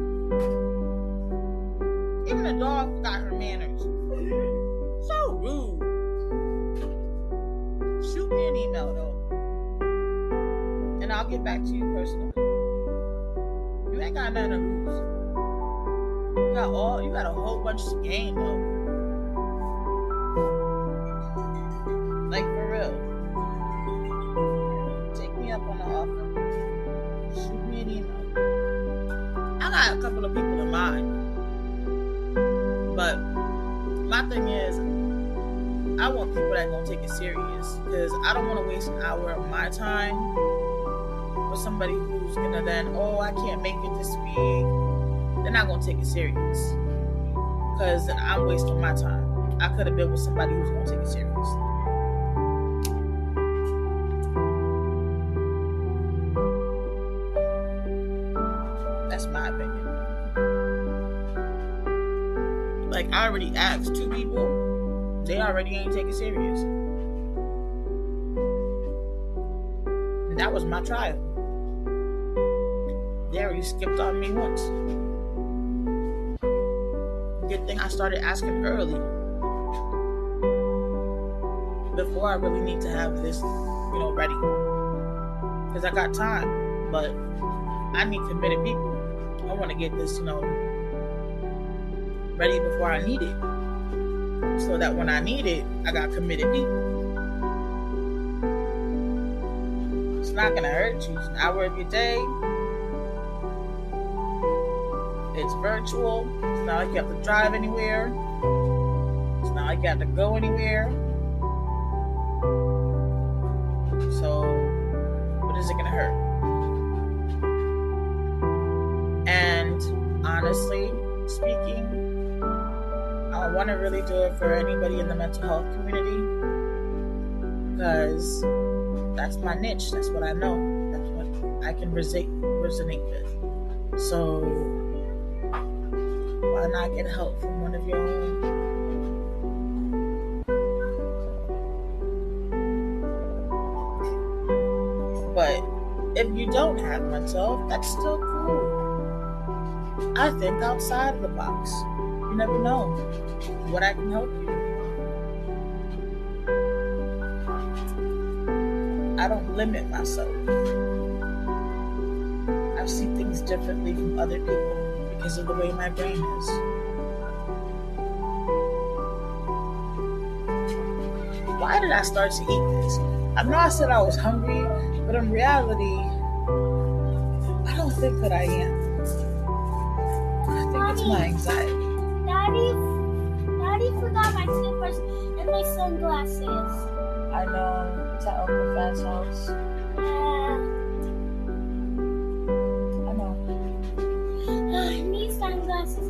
Even the dog got her manners. So rude. Shoot me an email though, and I'll get back to you personally. You ain't got nothing to lose. You got a whole bunch to gain though. Like for real. Take me up on the offer. Shoot me an email. I got a couple of people in mind. But my thing is, I want people that gonna take it serious, because I don't want to waste an hour of my time with somebody who's gonna then, I can't make it this week. They're not gonna take it serious, because then I'm wasting my time. I could have been with somebody who's gonna take it serious. That's my opinion. Like, I already asked 2 people. They already ain't taking serious. And that was my trial. They already skipped on me once. Good thing I started asking early. Before I really need to have this, ready. Because I got time. But I need committed people. I want to get this, ready before I need it, so that when I need it, I got committed people. It's not gonna hurt you. It's an hour of your day. It's virtual. It's not like you have to drive anywhere. It's not like you have to go anywhere. So, what is it gonna hurt? And honestly speaking, I want to really do it for anybody in the mental health community, because that's my niche. That's what I know. That's what I can resonate with. So why not get help from one of your own? But if you don't have mental health, that's still cool. I think outside of the box. You never know what I can help you. I don't limit myself. I see things differently from other people because of the way my brain is. Why did I start to eat this? I know I said I was hungry, but in reality, I don't think that I am. I think it's my anxiety. Daddy forgot my slippers and my sunglasses. I know. It's at Uncle Fat's house. I know. I need sunglasses.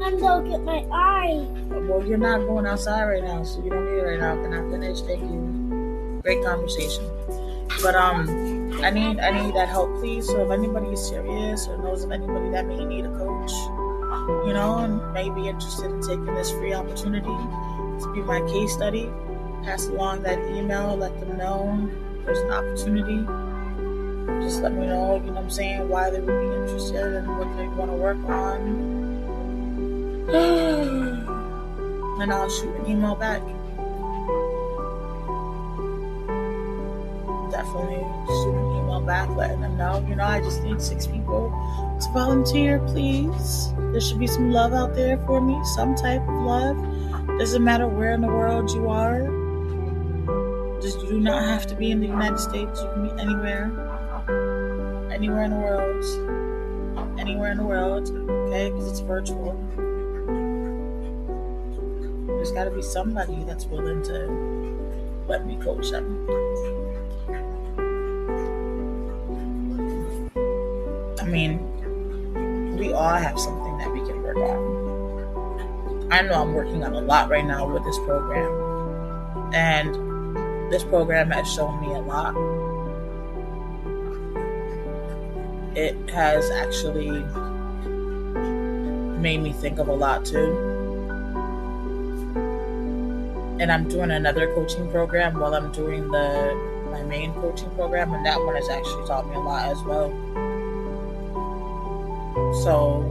And they'll get my eye. Well, you're not going outside right now, so you don't need it right now. Can I finish? Thank you. Great conversation. But I need that help, please. So if anybody is serious or knows of anybody that may need a coach, and may be interested in taking this free opportunity to be my case study, pass along that email, let them know there's an opportunity. Just let me know, why they would be interested and what they want to work on. And I'll shoot an email back. definitely shoot an email back letting them know, I just need 6 people to volunteer, please. There should be some love out there for me, some type of love. Doesn't matter where in the world you are. Just do not have to be in the United States. You can be anywhere in the world, okay, because it's virtual. There's got to be somebody that's willing to let me coach them. I mean, we all have something that we can work on. I know I'm working on a lot right now with this program, and this program has shown me a lot. It has actually made me think of a lot too. And I'm doing another coaching program while I'm doing my main coaching program, and that one has actually taught me a lot as well. So,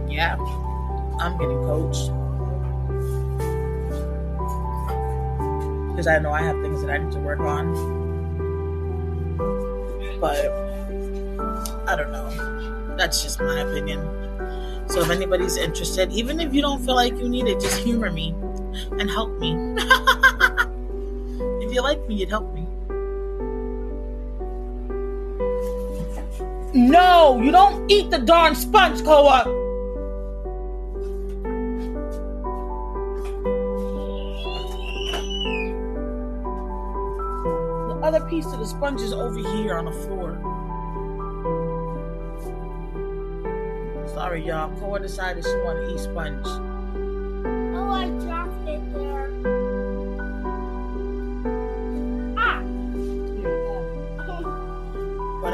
yeah, I'm getting coached because I know I have things that I need to work on. But I don't know. That's just my opinion. So if anybody's interested, even if you don't feel like you need it, just humor me and help me. If you like me, you'd help me. No, you don't eat the darn sponge, Koa. The other piece of the sponge is over here on the floor. Sorry, y'all. Koa decided she wanted to eat sponge. Oh, I dropped it there. Ah! But,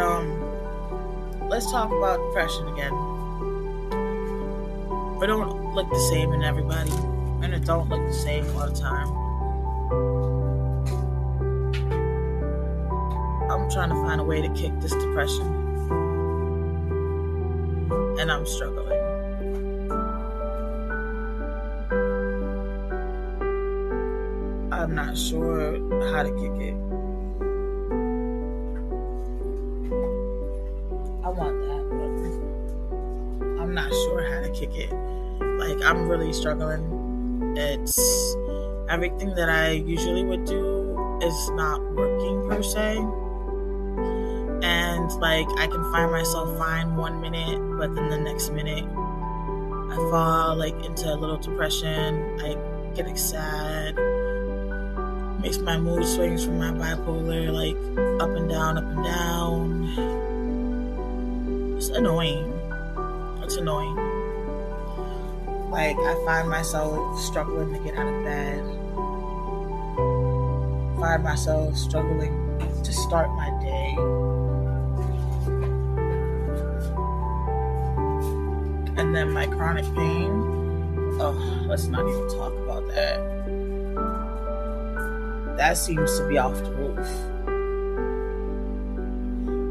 let's talk about depression again. It don't look the same in everybody, and it don't look the same all the time. I'm trying to find a way to kick this depression, and I'm struggling. I'm not sure how to kick it. I want that, but I'm not sure how to kick it. Like, I'm really struggling. It's everything that I usually would do is not working per se. And like, I can find myself fine 1 minute, but then the next minute I fall like into a little depression. I get sad. Makes my mood swings from my bipolar like up and down, up and down. It's annoying. Like, I find myself struggling to get out of bed. Find myself struggling to start my day. And then my chronic pain. Oh, let's not even talk about that. That seems to be off the roof.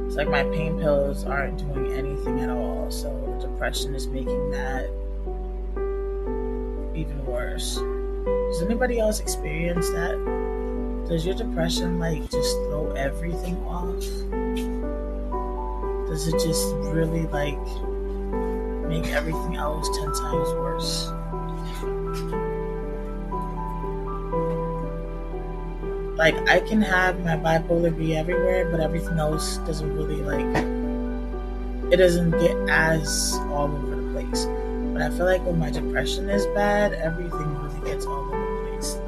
It's like my pain pills aren't doing anything at all. So the depression is making that even worse. Does anybody else experience that? Does your depression like just throw everything off? Does it just really like make everything else 10 times worse? Like, I can have my bipolar be everywhere, but everything else doesn't really it doesn't get as all over the place. But I feel like when my depression is bad, everything really gets all over the place.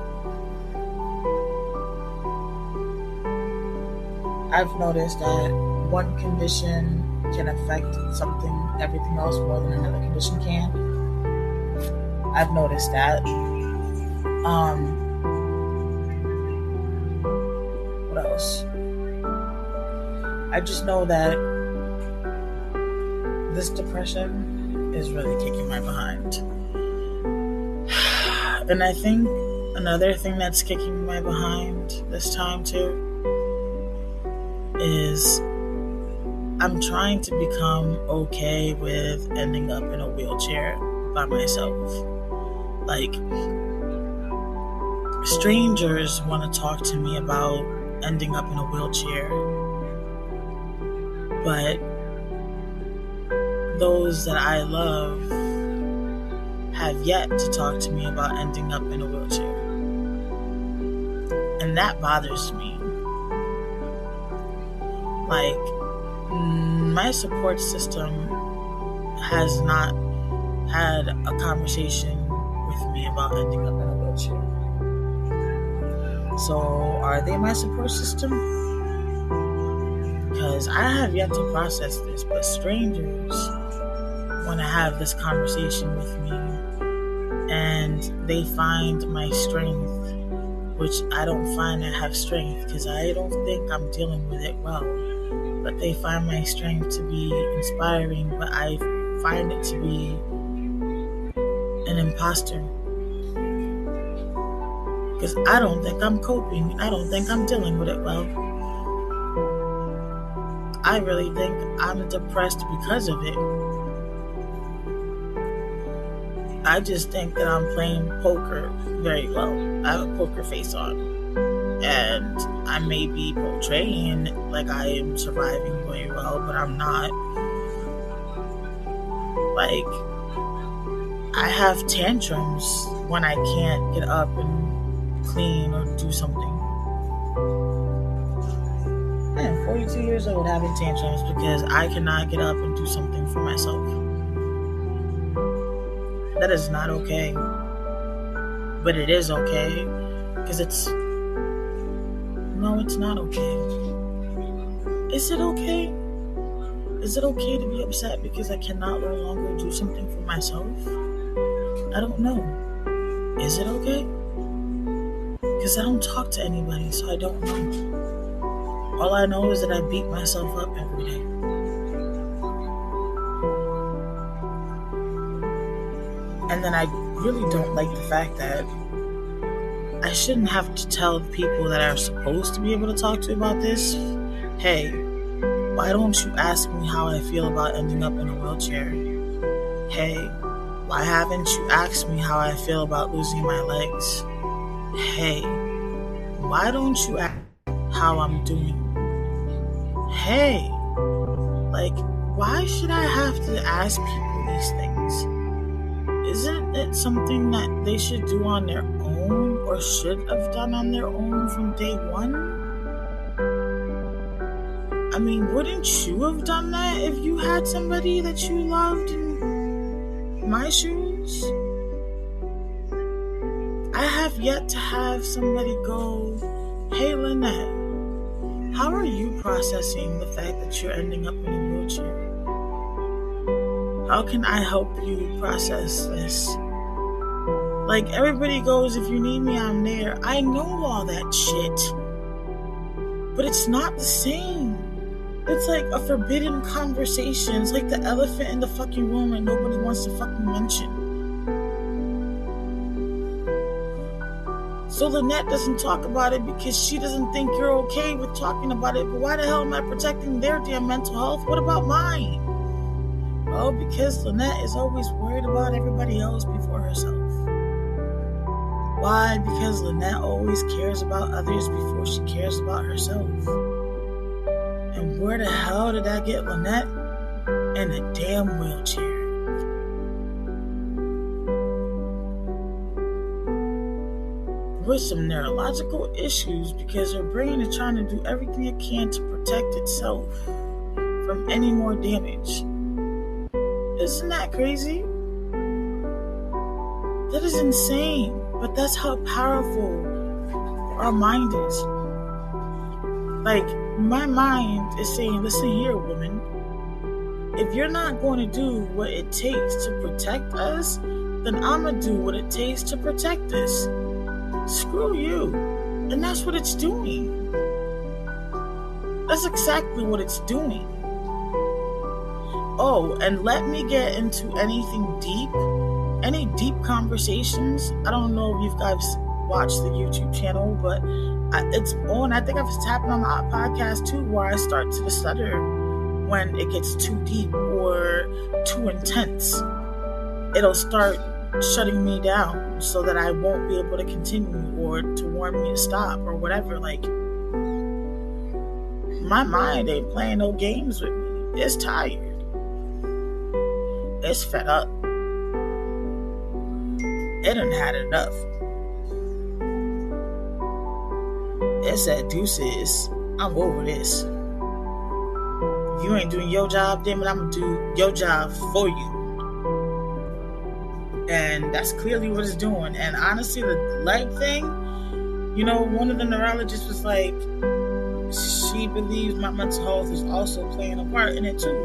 I've noticed that one condition can affect everything else more than another condition can. I've noticed that. What else? I just know that this depression is really kicking my behind. And I think another thing that's kicking my behind this time too is I'm trying to become okay with ending up in a wheelchair by myself. Like, strangers want to talk to me about ending up in a wheelchair. But those that I love have yet to talk to me about ending up in a wheelchair. And that bothers me. Like, my support system has not had a conversation with me about ending up in a wheelchair. So, are they my support system? Because I have yet to process this, but strangers want to have this conversation with me, and they find my strength, which I don't find I have strength, because I don't think I'm dealing with it well. But they find my strength to be inspiring, but I find it to be an imposter. Because I don't think I'm coping. I don't think I'm dealing with it well. I really think I'm depressed because of it. I just think that I'm playing poker very well. I have a poker face on. And I may be portraying like I am surviving very well, but I'm not. Like, I have tantrums when I can't get up and clean or do something. I am 42 years old having tantrums because I cannot get up and do something for myself. That is not okay. But it is okay because no, it's not okay. Is it okay? Is it okay to be upset because I cannot no longer do something for myself? I don't know. Is it okay? Because I don't talk to anybody, so I don't know. All I know is that I beat myself up every day. And then I really don't like the fact that I shouldn't have to tell the people that are supposed to be able to talk to about this, hey, why don't you ask me how I feel about ending up in a wheelchair? Hey, why haven't you asked me how I feel about losing my legs? Hey, why don't you ask how I'm doing? Hey, like, why should I have to ask people these things? Isn't it something that they should do on their own or should have done on their own from day one? I mean, wouldn't you have done that if you had somebody that you loved in my shoes? I have yet to have somebody go, hey Lynette, how are you processing the fact that you're ending up in a wheelchair? How can I help you process this? Like, everybody goes, if you need me, I'm there. I know all that shit. But it's not the same. It's like a forbidden conversation. It's like the elephant in the fucking room that nobody wants to fucking mention. So Lynette doesn't talk about it because she doesn't think you're okay with talking about it. But why the hell am I protecting their damn mental health? What about mine? Well, because Lynette is always worried about everybody else before herself. Why? Because Lynette always cares about others before she cares about herself. And where the hell did I get Lynette? In a damn wheelchair. With some neurological issues because her brain is trying to do everything it can to protect itself from any more damage. Isn't that crazy? That is insane. But that's how powerful our mind is. Like, my mind is saying, listen here, woman. If you're not going to do what it takes to protect us, then I'm going to do what it takes to protect us. Screw you. And that's what it's doing. That's exactly what it's doing. Oh, and let me get into anything deep. Any deep conversations. I don't know if you guys watched the YouTube channel, but it's on. I think it's happened on my podcast too, where I start to stutter when it gets too deep or too intense. It'll start shutting me down so that I won't be able to continue or to warn me to stop or whatever. Like, My mind ain't playing no games with me. It's tired. It's fed up. It done had enough. It said, deuces, I'm over this. If you ain't doing your job, damn it, I'm gonna do your job for you. And that's clearly what it's doing. And honestly, the leg thing, one of the neurologists was like, she believes my mental health is also playing a part in it too.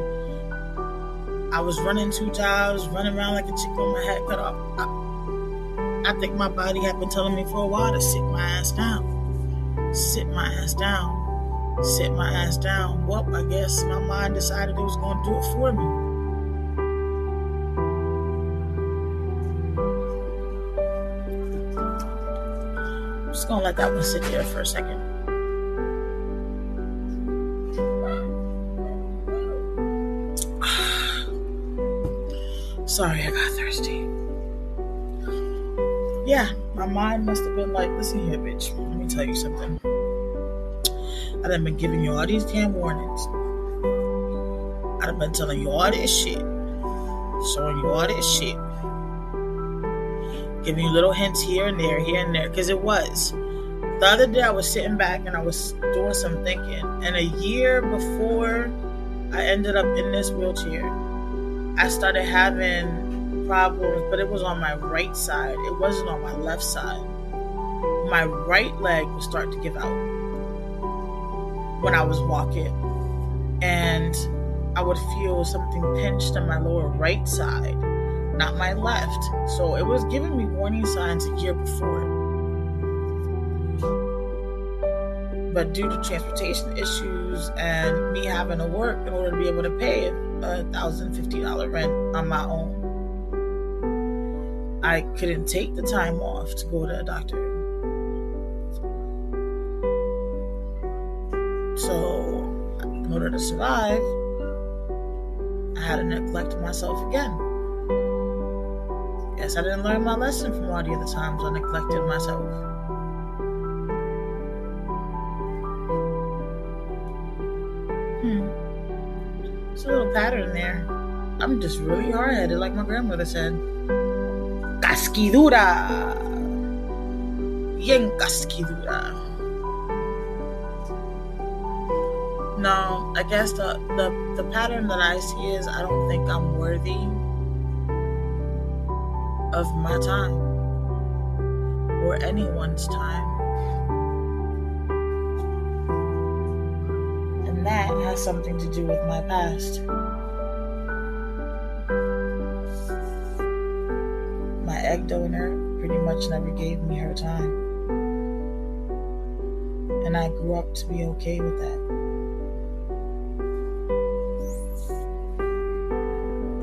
I was running 2 jobs, running around like a chicken with my head cut off. I think my body had been telling me for a while to sit my ass down. Sit my ass down. Sit my ass down. Well, I guess my mind decided it was going to do it for me. I'm just going to let that one sit there for a second. Sorry, I got thirsty. Yeah, my mind must have been like, listen here, bitch. Let me tell you something. I done been giving you all these damn warnings. I done been telling you all this shit. Showing you all this shit. Giving you little hints here and there. Because it was. The other day I was sitting back and I was doing some thinking. And a year before I ended up in this wheelchair, I started having problems, but it was on my right side. It wasn't on my left side. My right leg would start to give out when I was walking, and I would feel something pinched on my lower right side, not my left. So it was giving me warning signs a year before. But due to transportation issues and me having to work in order to be able to pay $1,050 rent on my own, I couldn't take the time off to go to a doctor. So, in order to survive, I had to neglect myself again. Guess I didn't learn my lesson from all the other times I neglected myself. There's a little pattern there. I'm just really hard-headed, like my grandmother said. Casquidura. Bien casquidura. No, I guess the pattern that I see is I don't think I'm worthy of my time or anyone's time. And that has something to do with my past. My egg donor pretty much never gave me her time. And I grew up to be okay with that.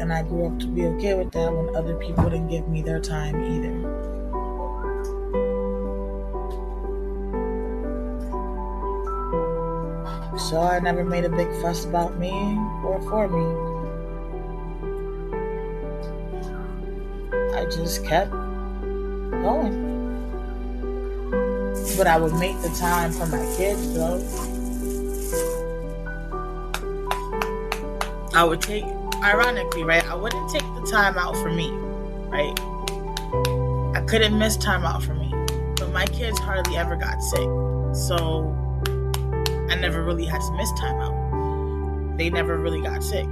And I grew up to be okay with that when other people didn't give me their time either. So I never made a big fuss about me or for me. I just kept going. But I would make the time for my kids, though. I would take, ironically, right? I wouldn't take the time out for me, right? I couldn't miss time out for me. But my kids hardly ever got sick. So I never really had to miss time out. They never really got sick.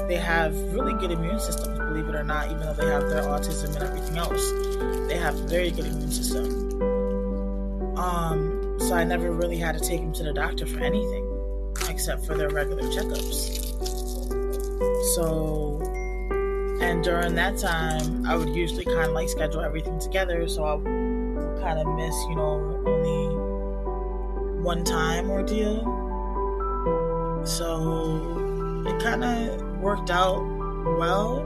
They have really good immune systems, believe it or not, even though they have their autism and everything else. They have a very good immune system. So I never really had to take them to the doctor for anything, except for their regular checkups. So, and during that time, I would usually kind of like schedule everything together, so I would kind of miss, only one time ordeal. So it kind of worked out well,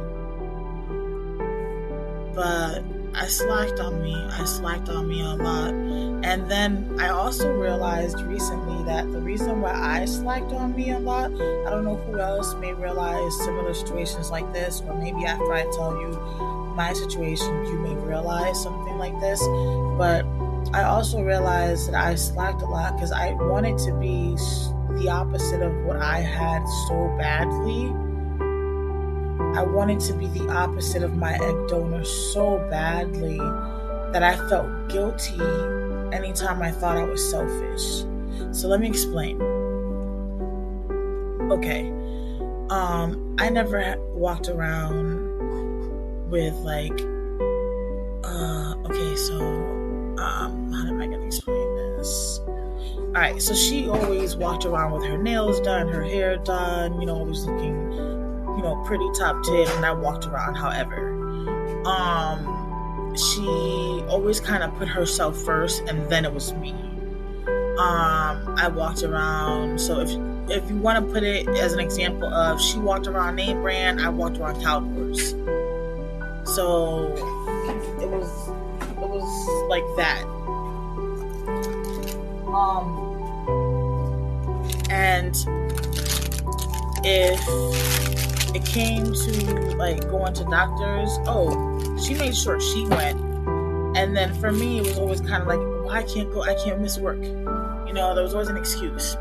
but I slacked on me a lot. And then I also realized recently that the reason why I slacked on me a lot, I don't know who else may realize similar situations like this, or maybe after I tell you my situation, you may realize something like this. But I also realized that I slacked a lot because I wanted to be the opposite of what I had so badly. I wanted to be the opposite of my egg donor so badly that I felt guilty anytime I thought I was selfish. So let me explain. Okay. I never walked around with like, okay, so, how am I gonna explain this? Alright, so she always walked around with her nails done, her hair done, always looking, pretty top tip, and I walked around however. She always kind of put herself first, and then it was me. I walked around, so if you want to put it as an example of, she walked around name brand, I walked around Cowboys. So it was like that. And if it came to like going to doctors, she made sure she went. And then for me, it was always kind of like, well, I can't go, I can't miss work. There was always an excuse.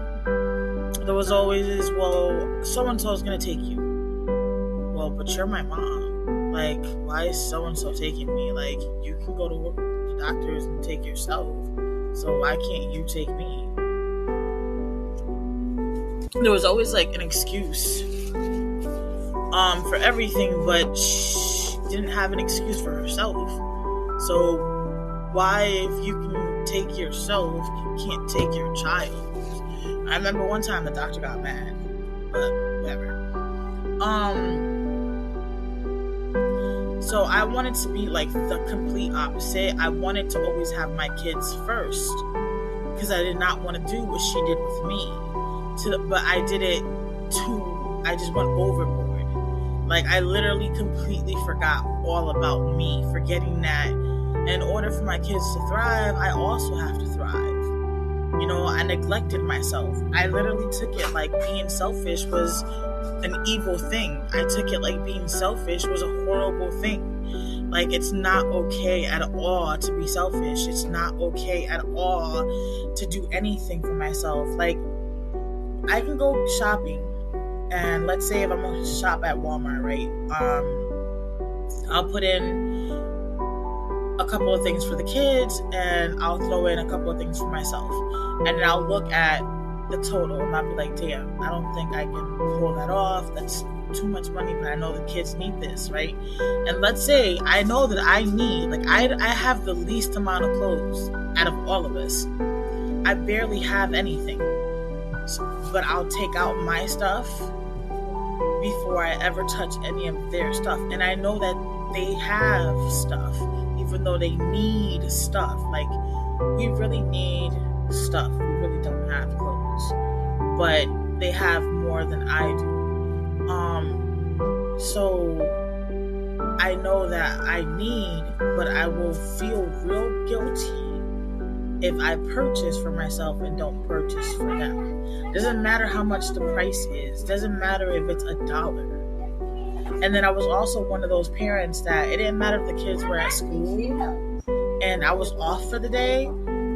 There was always, well, so-and-so is going to take you. Well, but you're my mom. Like, why is so-and-so taking me? Like, you can go to work with the doctors and take yourself. So why can't you take me? There was always like an excuse for everything, but she didn't have an excuse for herself. So why, if you can take yourself, you can't take your child? I remember one time the doctor got mad, but whatever. So I wanted to be like the complete opposite. I wanted to always have my kids first because I did not want to do what she did with me. But I did it I just went overboard. Like, I literally completely forgot all about me, forgetting that in order for my kids to thrive, I also have to thrive. I neglected myself. I literally took it like being selfish was an evil thing. I took it like being selfish was a horrible thing. Like, it's not okay at all to be selfish. It's not okay at all to do anything for myself. Like, I can go shopping, and let's say if I'm going to shop at Walmart, right? I'll put in a couple of things for the kids, and I'll throw in a couple of things for myself. And then I'll look at the total, and I'll be like, damn, I don't think I can pull that off. That's too much money, but I know the kids need this, right? And let's say I know that I need, like, I have the least amount of clothes out of all of us. I barely have anything. But I'll take out my stuff before I ever touch any of their stuff. And I know that they have stuff, even though they need stuff. Like, we really need stuff. We really don't have clothes. But they have more than I do. So I know that I need, but I will feel real guilty if I purchase for myself and don't purchase for them. Doesn't matter how much the price is. Doesn't matter if it's $1. And then I was also one of those parents that it didn't matter if the kids were at school and I was off for the day.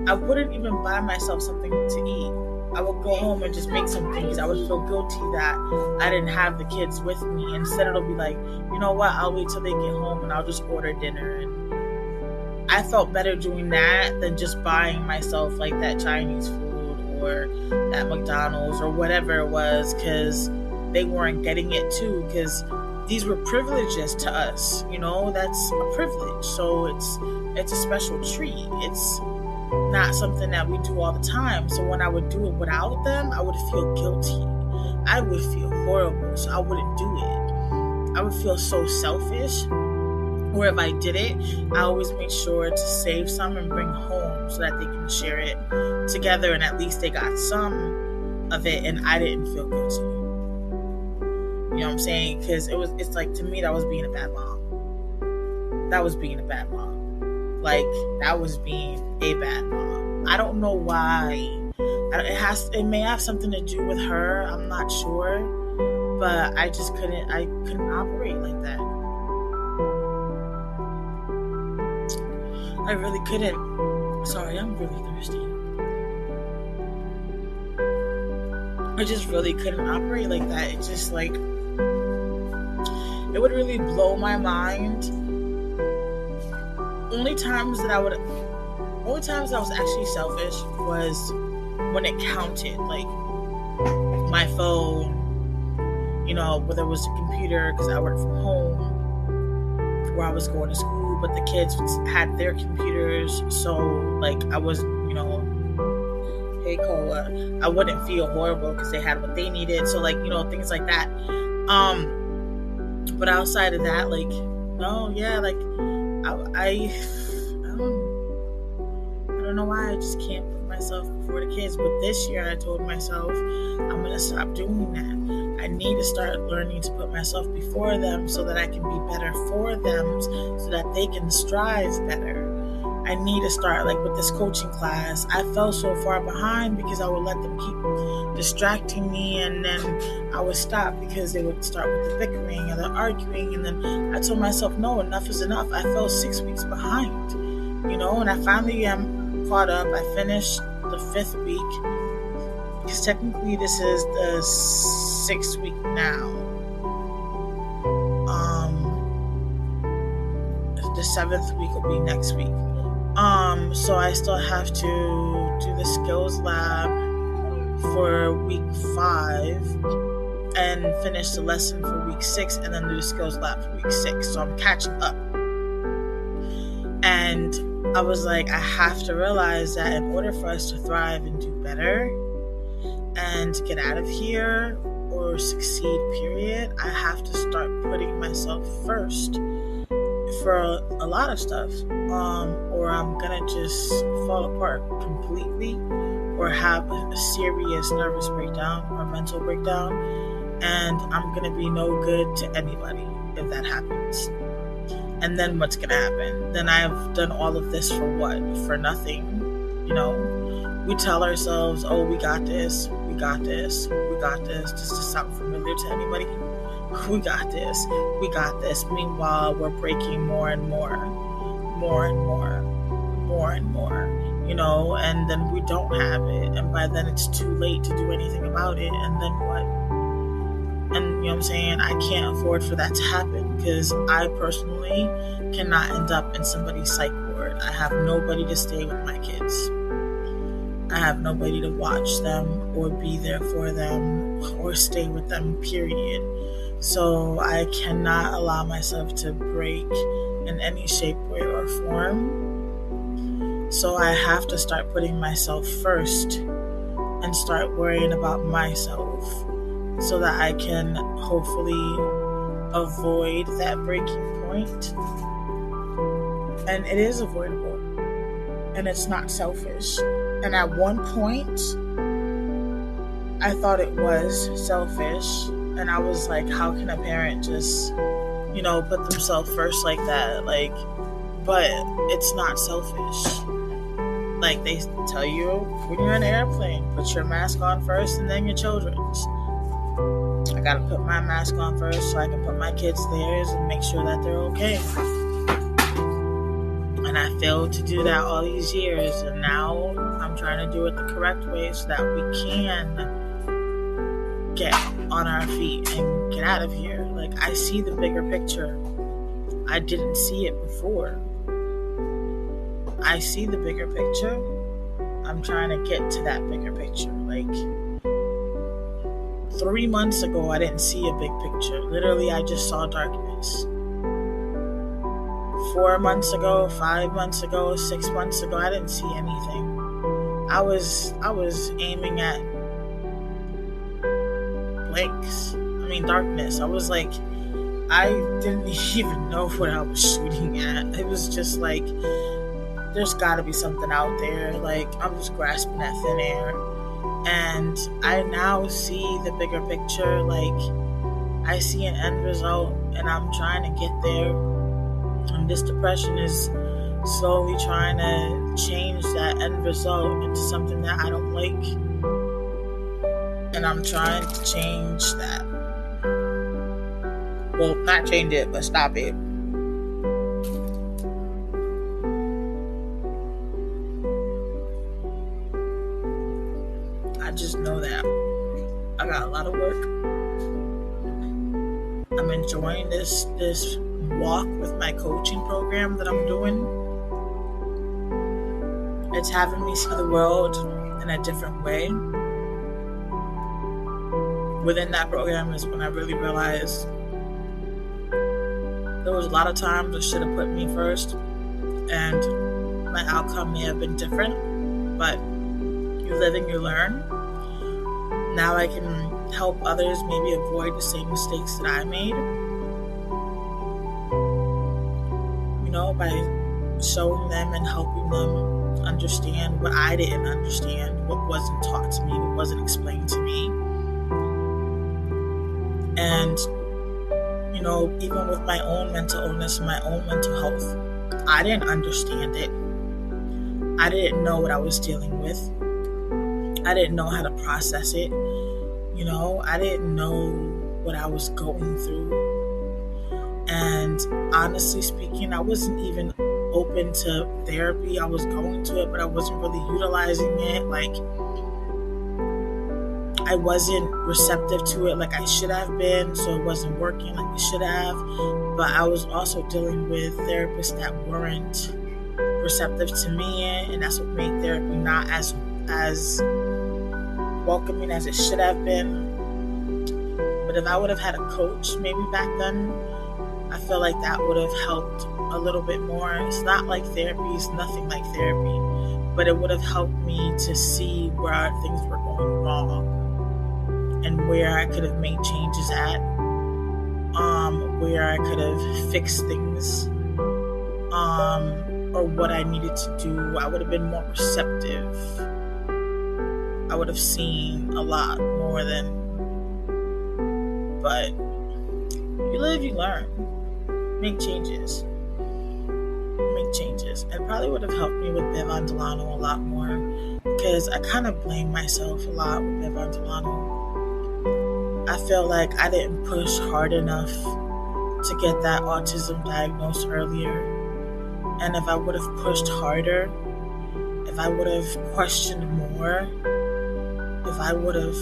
I wouldn't even buy myself something to eat. I would go home and just make something because I would feel guilty that I didn't have the kids with me. Instead, it'll be like, you know what? I'll wait till they get home and I'll just order dinner. And I felt better doing that than just buying myself like that Chinese food or that McDonald's or whatever it was, because they weren't getting it too, because these were privileges to us. That's a privilege. So it's a special treat. It's not something that we do all the time. So when I would do it without them, I would feel guilty. I would feel horrible. So I wouldn't do it. I would feel so selfish. Or if I did it, I always made sure to save some and bring home so that they can share it together, and at least they got some of it and I didn't feel guilty. You know what I'm saying? Because it's like, to me, that was being a bad mom. That was being a bad mom. Like, that was being a bad mom. I don't know why. It may have something to do with her. I'm not sure. But I just couldn't operate like that. I really couldn't. Sorry, I'm really thirsty. I just really couldn't operate like that. It's just like, it would really blow my mind. Only times I was actually selfish was when it counted, like my phone, whether it was a computer, because I worked from home, where I was going to school, but the kids had their computers, so like I was, hey Cola, I wouldn't feel horrible because they had what they needed, so like, things like that. But outside of that, like, no, yeah, like I don't know why I just can't put myself before the kids. But this year I told myself I'm gonna stop doing that. I need to start learning to put myself before them so that I can be better for them, so that they can strive better. I need to start, like with this coaching class, I fell so far behind because I would let them keep distracting me, and then I would stop because they would start with the bickering and the arguing, and then I told myself, no, enough is enough. I fell 6 weeks behind, and I finally am caught up. I finished the 5th week, because technically this is the 6th week now. The 7th week will be next week. So I still have to do the skills lab for week 5 and finish the lesson for week 6, and then do the skills lab for week 6. So I'm catching up. And I was like, I have to realize that in order for us to thrive and do better and get out of here or succeed, period, I have to start putting myself first for a lot of stuff, or I'm gonna just fall apart completely, or have a serious nervous breakdown or mental breakdown, and I'm gonna be no good to anybody if that happens. And then what's gonna happen? Then I've done all of this for what? For nothing. We tell ourselves, oh, we got this, we got this, we got this. Does this sound familiar to anybody? We got this, we got this. Meanwhile, we're breaking more and more, and then we don't have it. And by then it's too late to do anything about it. And then what? And you know what I'm saying? I can't afford for that to happen, because I personally cannot end up in somebody's psych ward. I have nobody to stay with my kids. I have nobody to watch them or be there for them or stay with them, period. So I cannot allow myself to break in any shape, way, or form. So I have to start putting myself first and start worrying about myself, so that I can hopefully avoid that breaking point. And it is avoidable, and it's not selfish. And at one point, I thought it was selfish, and I was like, how can a parent just, put themselves first like that? Like, but it's not selfish. Like they tell you when you're in an airplane, put your mask on first and then your children's. I gotta put my mask on first so I can put my kids' theirs and make sure that they're okay. And I failed to do that all these years, and now I'm trying to do it the correct way so that we can get on our feet and get out of here. Like, I see the bigger picture. I didn't see it before. I see the bigger picture. I'm trying to get to that bigger picture. Like, 3 months ago, I didn't see a big picture. Literally, I just saw darkness. 4 months ago, 5 months ago, 6 months ago, I didn't see anything. I was aiming at blanks. Darkness. I was like, I didn't even know what I was shooting at. It was just like, there's gotta be something out there. Like, I'm just grasping at thin air. And I now see the bigger picture. Like, I see an end result, and I'm trying to get there. And this depression is slowly trying to change that end result into something that I don't like. And I'm trying to change that. Well, not change it, but stop it. enjoying this walk with my coaching program that I'm doing. It's having me see the world in a different way. Within that program is when I really realized there was a lot of times I should have put me first, and my outcome may have been different, but you live and you learn. Now I can help others maybe avoid the same mistakes that I made, by showing them and helping them understand what I didn't understand, what wasn't taught to me, what wasn't explained to me. And even with my own mental illness and my own mental health, I didn't understand it. I didn't know what I was dealing with. I didn't know how to process it. I didn't know what I was going through. And honestly speaking, I wasn't even open to therapy. I was going to it, but I wasn't really utilizing it. I wasn't receptive to it like I should have been, so it wasn't working like it should have. But I was also dealing with therapists that weren't receptive to me, and that's what made therapy not as welcoming as it should have been. But if I would have had a coach maybe back then, I feel like that would have helped a little bit more. It's not like therapy, it's nothing like therapy, but it would have helped me to see where things were going wrong and where I could have made changes at, where I could have fixed things, or what I needed to do. I would have been more receptive. I would have seen a lot more than, but you live, you learn. Make changes. It probably would have helped me with Bevon Delano a lot more, because I kind of blame myself a lot with Bevon Delano. I feel like I didn't push hard enough to get that autism diagnosed earlier. And if I would have pushed harder, if I would have questioned more, if I would have,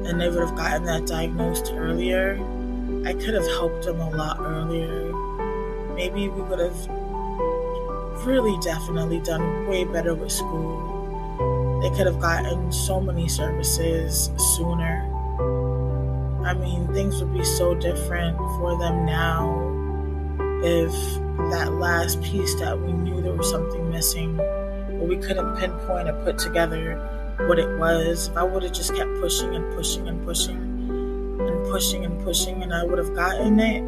and they would have gotten that diagnosed earlier, I could have helped them a lot earlier. Maybe we would have really definitely done way better with school. They could have gotten so many services sooner. I mean, things would be so different for them now if that last piece that we knew there was something missing, but we couldn't pinpoint or put together what it was. If I would have just kept pushing and pushing and pushing and pushing and pushing, and I would have gotten it,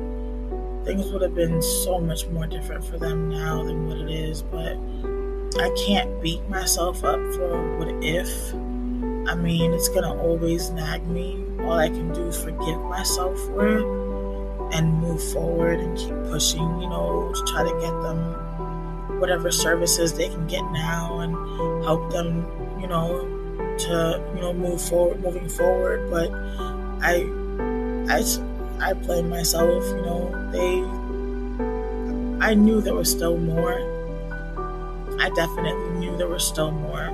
things would have been so much more different for them now than what it is. But I can't beat myself up for what if. I mean, it's gonna always nag me. All I can do is forgive myself for it and move forward and keep pushing, to try to get them whatever services they can get now and help them, to, moving forward. But I blame myself, I knew there was still more. I definitely knew there was still more,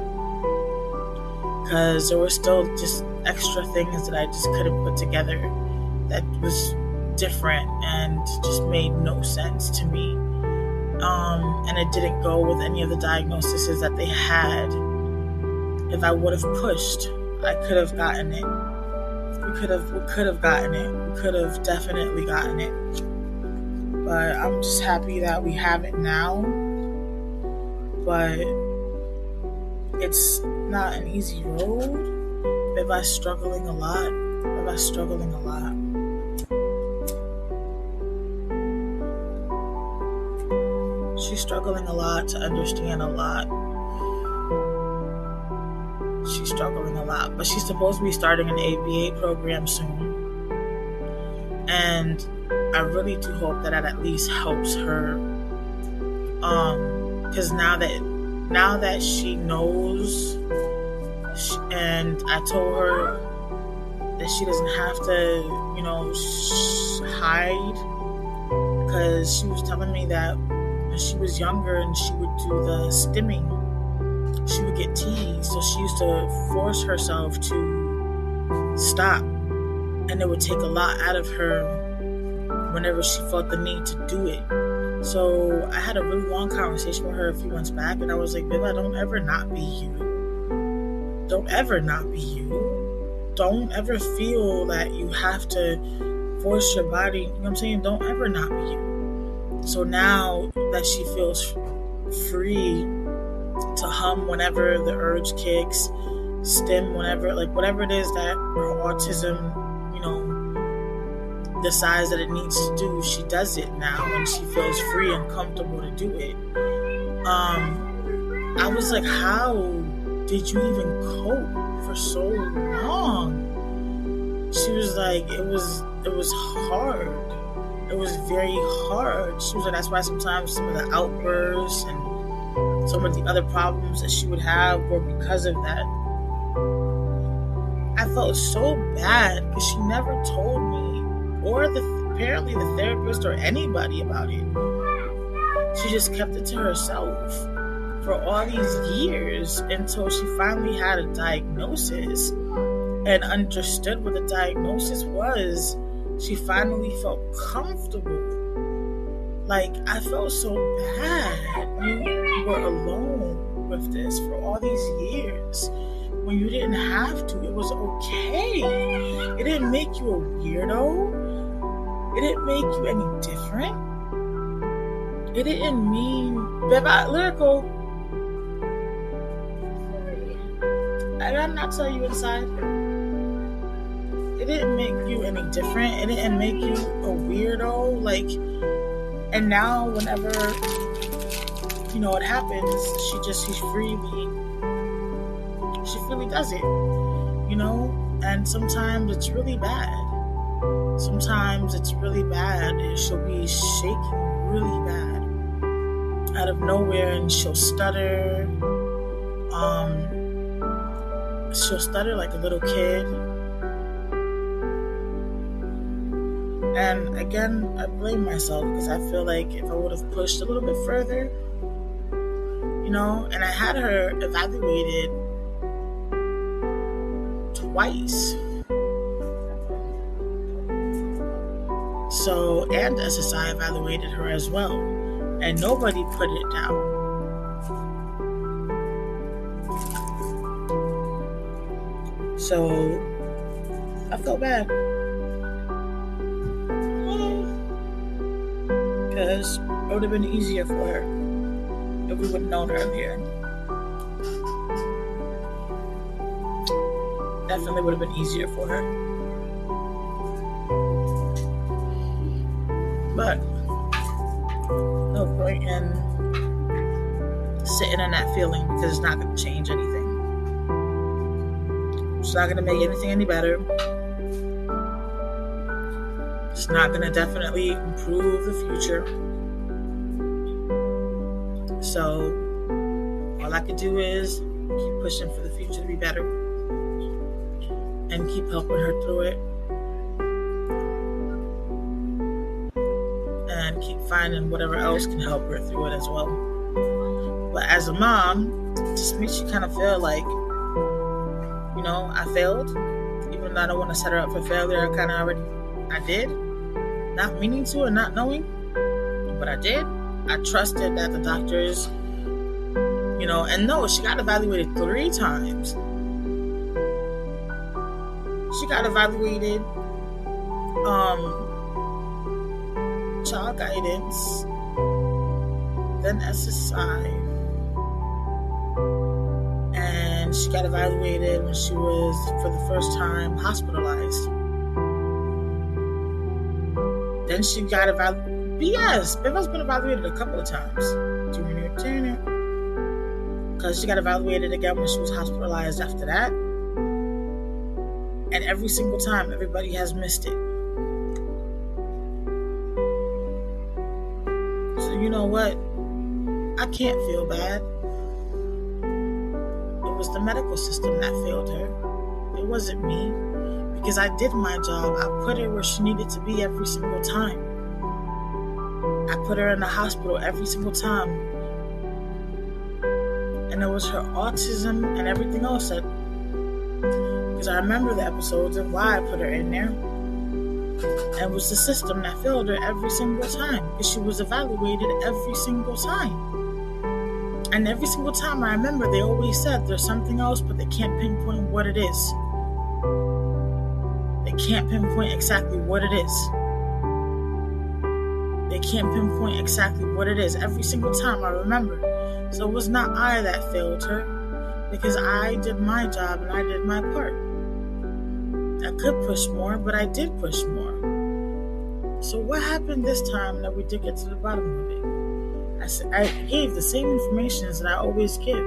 because there were still just extra things that I just couldn't put together that was different and just made no sense to me. And it didn't go with any of the diagnoses that they had. If I would have pushed, I could have gotten it. We could have gotten it. We could have definitely gotten it. But I'm just happy that we have it now. But it's not an easy road. Everybody's struggling a lot. She's struggling a lot to understand a lot. She's struggling a lot. But she's supposed to be starting an ABA program soon. And I really do hope that at least helps her. Because now that she knows, and I told her that she doesn't have to, hide, because she was telling me that when she was younger and she would do the stimming, she would get teased, so she used to force herself to stop And it would take a lot out of her whenever she felt the need to do it. So I had a really long conversation with her a few months back, and I was like, Bella, don't ever not be you. Don't ever not be you. Don't ever feel that you have to force your body. You know what I'm saying? Don't ever not be you. So now that she feels free to hum whenever the urge kicks, stim whenever, like whatever it is that her autism, decides that it needs to do, she does it now, and she feels free and comfortable to do it. I was like, how did you even cope for so long? She was like, it was hard. It was very hard. She was like, that's why sometimes some of the outbursts and some of the other problems that she would have were because of that. I felt so bad because she never told me, or apparently the therapist or anybody about it. She just kept it to herself for all these years until she finally had a diagnosis and understood what the diagnosis was. She finally felt comfortable. Like, I felt so bad. You were alone with this for all these years when you didn't have to. It was okay. It didn't make you a weirdo. It didn't make you any different. It didn't mean lyrical. I gotta not tell you inside. It didn't make you any different. It didn't make you a weirdo. Like, and now whenever it happens, she freely does it. And sometimes it's really bad. Sometimes it's really bad. She'll be shaking really bad out of nowhere, and she'll stutter. She'll stutter like a little kid. And again, I blame myself because I feel like if I would have pushed a little bit further, and I had her evaluated twice. So, and SSI evaluated her as well, and nobody put it down. So, I felt bad. Because it would have been easier for her if we would have known earlier. Definitely would have been easier for her. But no point in sitting in that feeling because it's not going to change anything. It's not going to make anything any better. It's not going to definitely improve the future. So all I could do is keep pushing for the future to be better and keep helping her through it. And keep finding whatever else can help her through it as well. But as a mom, it just makes you kind of feel like, I failed. Even though I don't want to set her up for failure, I did. Not meaning to or not knowing, but I did. I trusted that the doctors, and no, she got evaluated 3 times. She got evaluated, child guidance, then SSI, and she got evaluated when she was, for the first time, hospitalized. Then she got evaluated. Yes, Beva's been evaluated a couple of times. Because she got evaluated again when she was hospitalized after that. And every single time, everybody has missed it. So you know what? I can't feel bad. It was the medical system that failed her. It wasn't me. Because I did my job. I put her where she needed to be every single time. I put her in the hospital every single time. And it was her autism and everything else that... Because I remember the episodes of why I put her in there. It was the system that failed her every single time because she was evaluated every single time. And every single time I remember they always said there's something else, but they can't pinpoint what it is. They can't pinpoint exactly what it is. They can't pinpoint exactly what it is. Every single time I remember. So it was not I that failed her because I did my job and I did my part. I could push more, but I did push more. So what happened this time that we did get to the bottom of it? I gave the same information that I always give.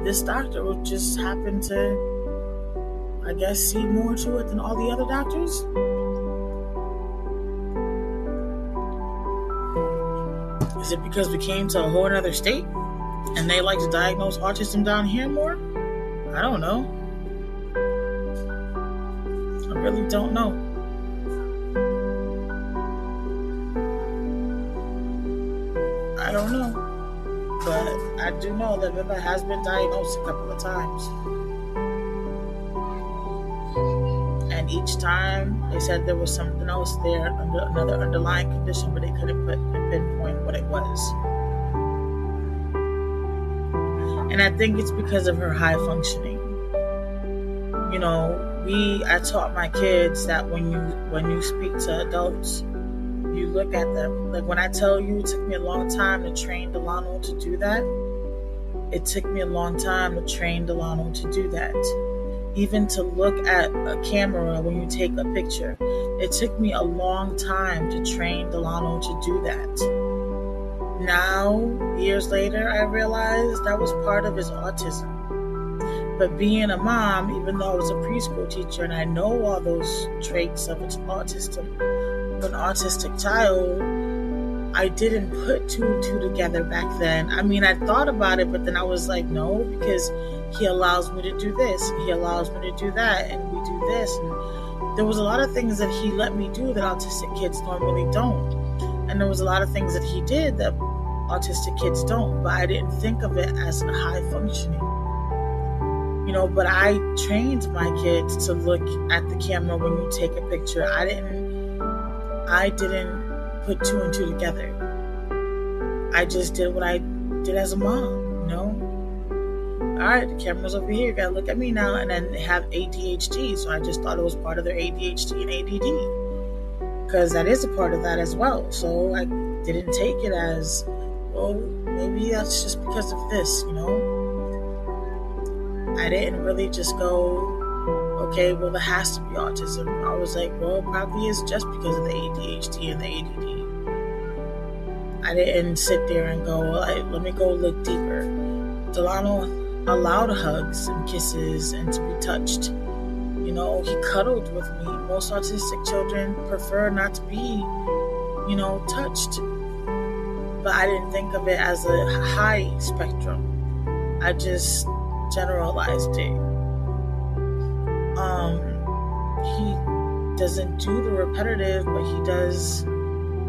This doctor would just happen to, I guess, see more to it than all the other doctors. Is it because we came to a whole other state and they like to diagnose autism down here more? I don't know. I really don't know. I don't know. But I do know that Viva has been diagnosed a couple of times. And each time they said there was something else there, another underlying condition, but they couldn't pinpoint what it was. And I think it's because of her high functioning. You know, I taught my kids that when you speak to adults, you look at them. Like when I tell you it took me a long time to train Delano to do that, it took me a long time to train Delano to do that. Even to look at a camera when you take a picture, it took me a long time to train Delano to do that. Now, years later, I realized that was part of his autism. But being a mom, even though I was a preschool teacher and I know all those traits of an autistic child, I didn't put two and two together back then. I mean, I thought about it, but then I was like, no, because he allows me to do this, and he allows me to do that, and we do this. And there was a lot of things that he let me do that autistic kids normally don't. And there was a lot of things that he did that autistic kids don't, but I didn't think of it as a high functioning. You know, but I trained my kids to look at the camera when you take a picture. I didn't put two and two together. I just did what I did as a mom, you know? All right, the camera's over here. You gotta look at me now. And then they have ADHD, so I just thought it was part of their ADHD and ADD. Because that is a part of that as well. So I didn't take it as, well, maybe that's just because of this, you know? I didn't really just go, okay, well, there has to be autism. I was like, well, it probably is just because of the ADHD and the ADD. I didn't sit there and go, well, let me go look deeper. Delano allowed hugs and kisses and to be touched. You know, he cuddled with me. Most autistic children prefer not to be, you know, touched. But I didn't think of it as a high spectrum. I just generalized it. He doesn't do the repetitive, but he does.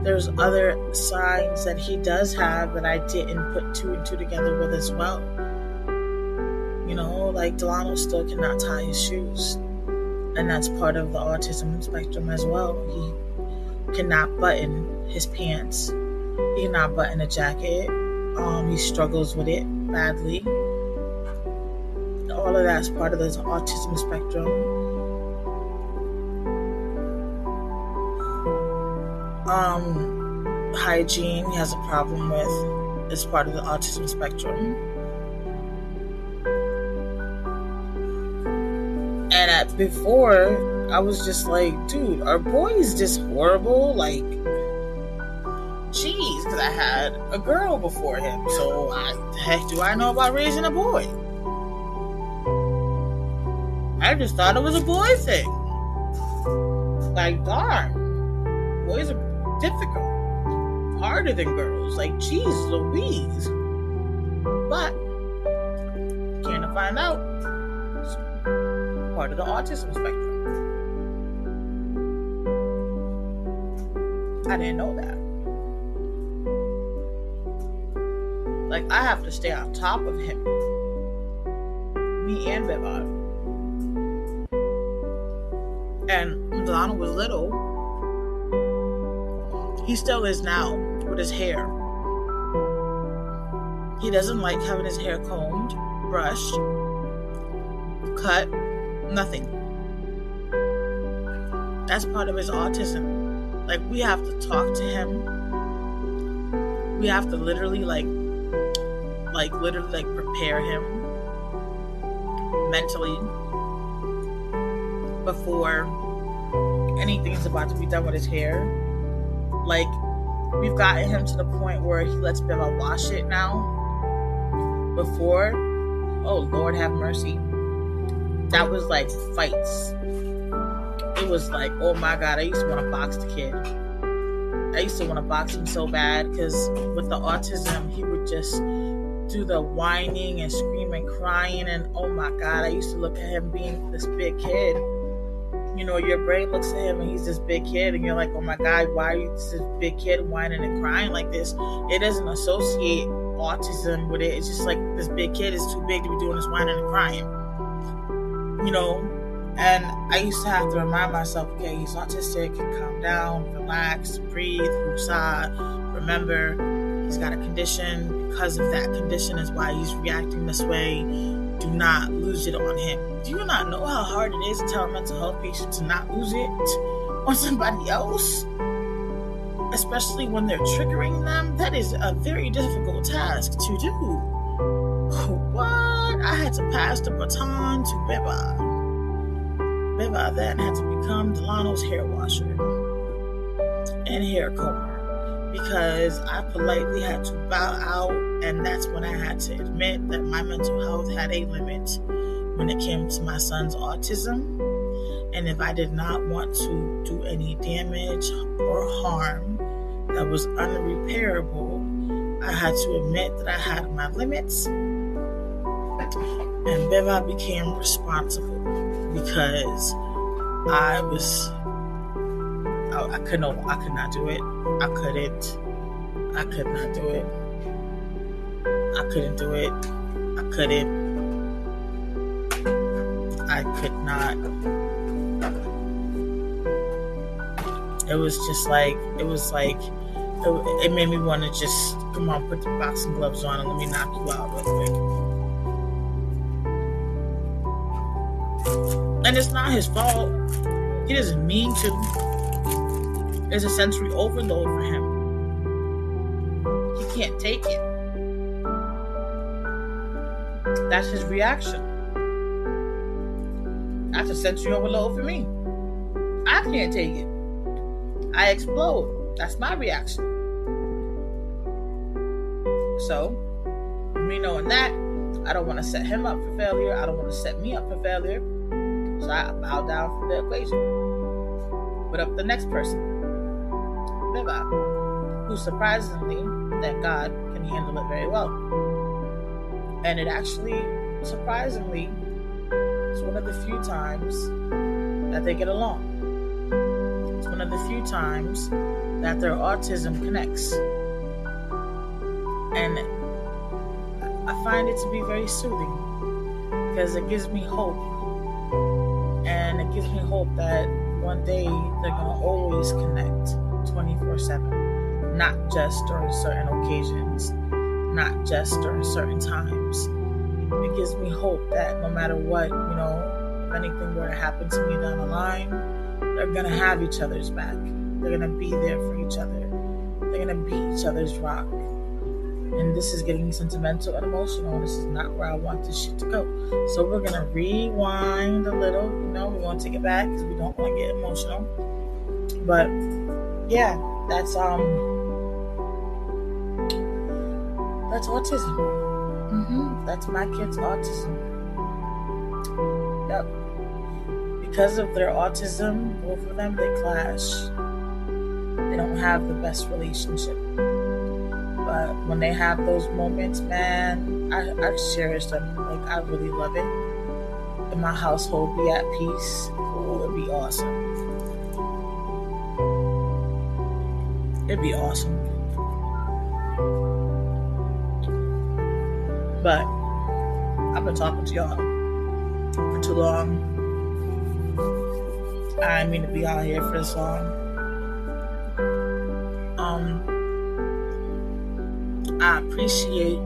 There's other signs that he does have that I didn't put two and two together with as well. You know, like Delano still cannot tie his shoes. And that's part of the autism spectrum as well. He cannot button his pants. He cannot button a jacket. He struggles with it badly. All of that's part of the autism spectrum. Hygiene he has a problem with. It's part of the autism spectrum. And before, I was just like, dude, are boys this horrible? Like, geez, because I had a girl before him. So, the heck do I know about raising a boy? I just thought it was a boy thing. Like, darn. Boys are difficult. Harder than girls. Like, geez Louise. But, came to find out, it's part of the autism spectrum. I didn't know that. Like, I have to stay on top of him. Me and Bevon. And when Delano was little, He still is now with his hair. He doesn't like having his hair combed, brushed, cut, nothing. That's part of his autism. Like, we have to talk to him. We have to literally prepare him mentally before anything's about to be done with his hair. Like, we've gotten him to the point where he lets Bella wash it now. Before, oh Lord have mercy, that was like fights. It was like, oh my God, I used to want to box the kid. I used to want to box him so bad, because with the autism, he would just do the whining and screaming, crying, and oh my God, I used to look at him being this big kid. You know, your brain looks at him and he's this big kid, and you're like, oh my God, why are you this big kid whining and crying like this? It doesn't associate autism with it. It's just like, this big kid is too big to be doing this whining and crying. You know, and I used to have to remind myself, okay, he's autistic, calm down, relax, breathe, woosah. Remember, he's got a condition. Because of that condition is why he's reacting this way. Do not lose it on him. Do you not know how hard it is to tell a mental health patient to not lose it on somebody else? Especially when they're triggering them. That is a very difficult task to do. What? I had to pass the baton to Beba. Beba then had to become Delano's hair washer and hair comber, because I politely had to bow out, and that's when I had to admit that my mental health had a limit when it came to my son's autism. And if I did not want to do any damage or harm that was unrepairable, I had to admit that I had my limits, and Beva became responsible, because I could not do it. I could not do it. I couldn't do it. I could not. It was it made me want to just, come on, put the boxing gloves on and let me knock you out real quick. And it's not his fault. He doesn't mean to. There's a sensory overload for him. He can't take it. That's his reaction. That's a sensory overload for me. I can't take it. I explode. That's my reaction. So, me knowing that, I don't want to set him up for failure. I don't want to set me up for failure. So I bow down from the equation. Put up the next person, Beba, who surprisingly, thank God, can handle it very well. And it actually, surprisingly, is one of the few times that they get along. It's one of the few times that their autism connects. And I find it to be very soothing, because it gives me hope. And it gives me hope that one day they're going to always connect 24/7. Not just during certain occasions, not just during certain times. It gives me hope that no matter what, if anything were to happen to me down the line, they're going to have each other's back. They're going to be there for each other. They're going to be each other's rock. And this is getting me sentimental and emotional. This is not where I want this shit to go. So we're going to rewind a little. We want to take it back because we don't want to get emotional. But yeah, that's autism. That's my kid's autism. Yep. Because of their autism, both of them, they clash. They don't have the best relationship. But when they have those moments, man, I cherish them. Like, I really love it. And my household be at peace. Oh, it'd be awesome. It'd be awesome. But I've been talking to y'all for too long. I didn't mean to be out here for this long. appreciate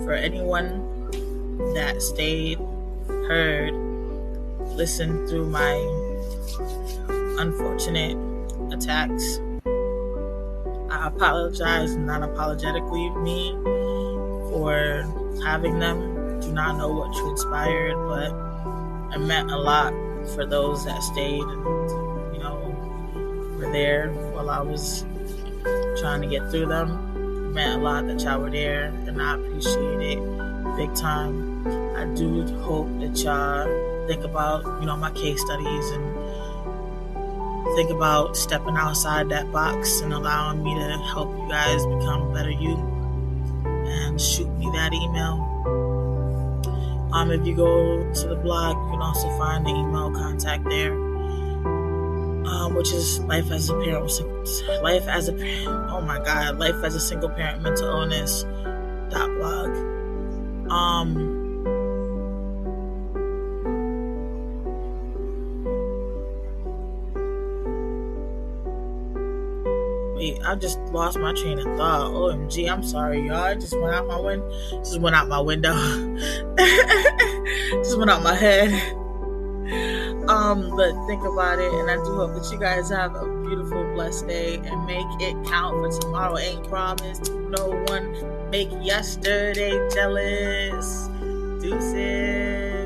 for anyone that stayed, heard, listened through my unfortunate attacks. I apologize non-apologetically me for having them. Do not know what transpired, but it meant a lot for those that stayed and, were there while I was trying to get through them. It meant a lot that y'all were there, and I appreciate it big time. I do hope that y'all think about, my case studies and think about stepping outside that box and allowing me to help you guys become better you. And shoot me that email. If you go to the blog, you can also find the email contact there, which is life as a single parent mental illness .blog. Wait, I just lost my train of thought. OMG, I'm sorry, y'all. I just went out my window. Just went out my head. But think about it, and I do hope that you guys have a beautiful, blessed day, and make it count, for tomorrow ain't promised. No one make yesterday jealous. Deuces.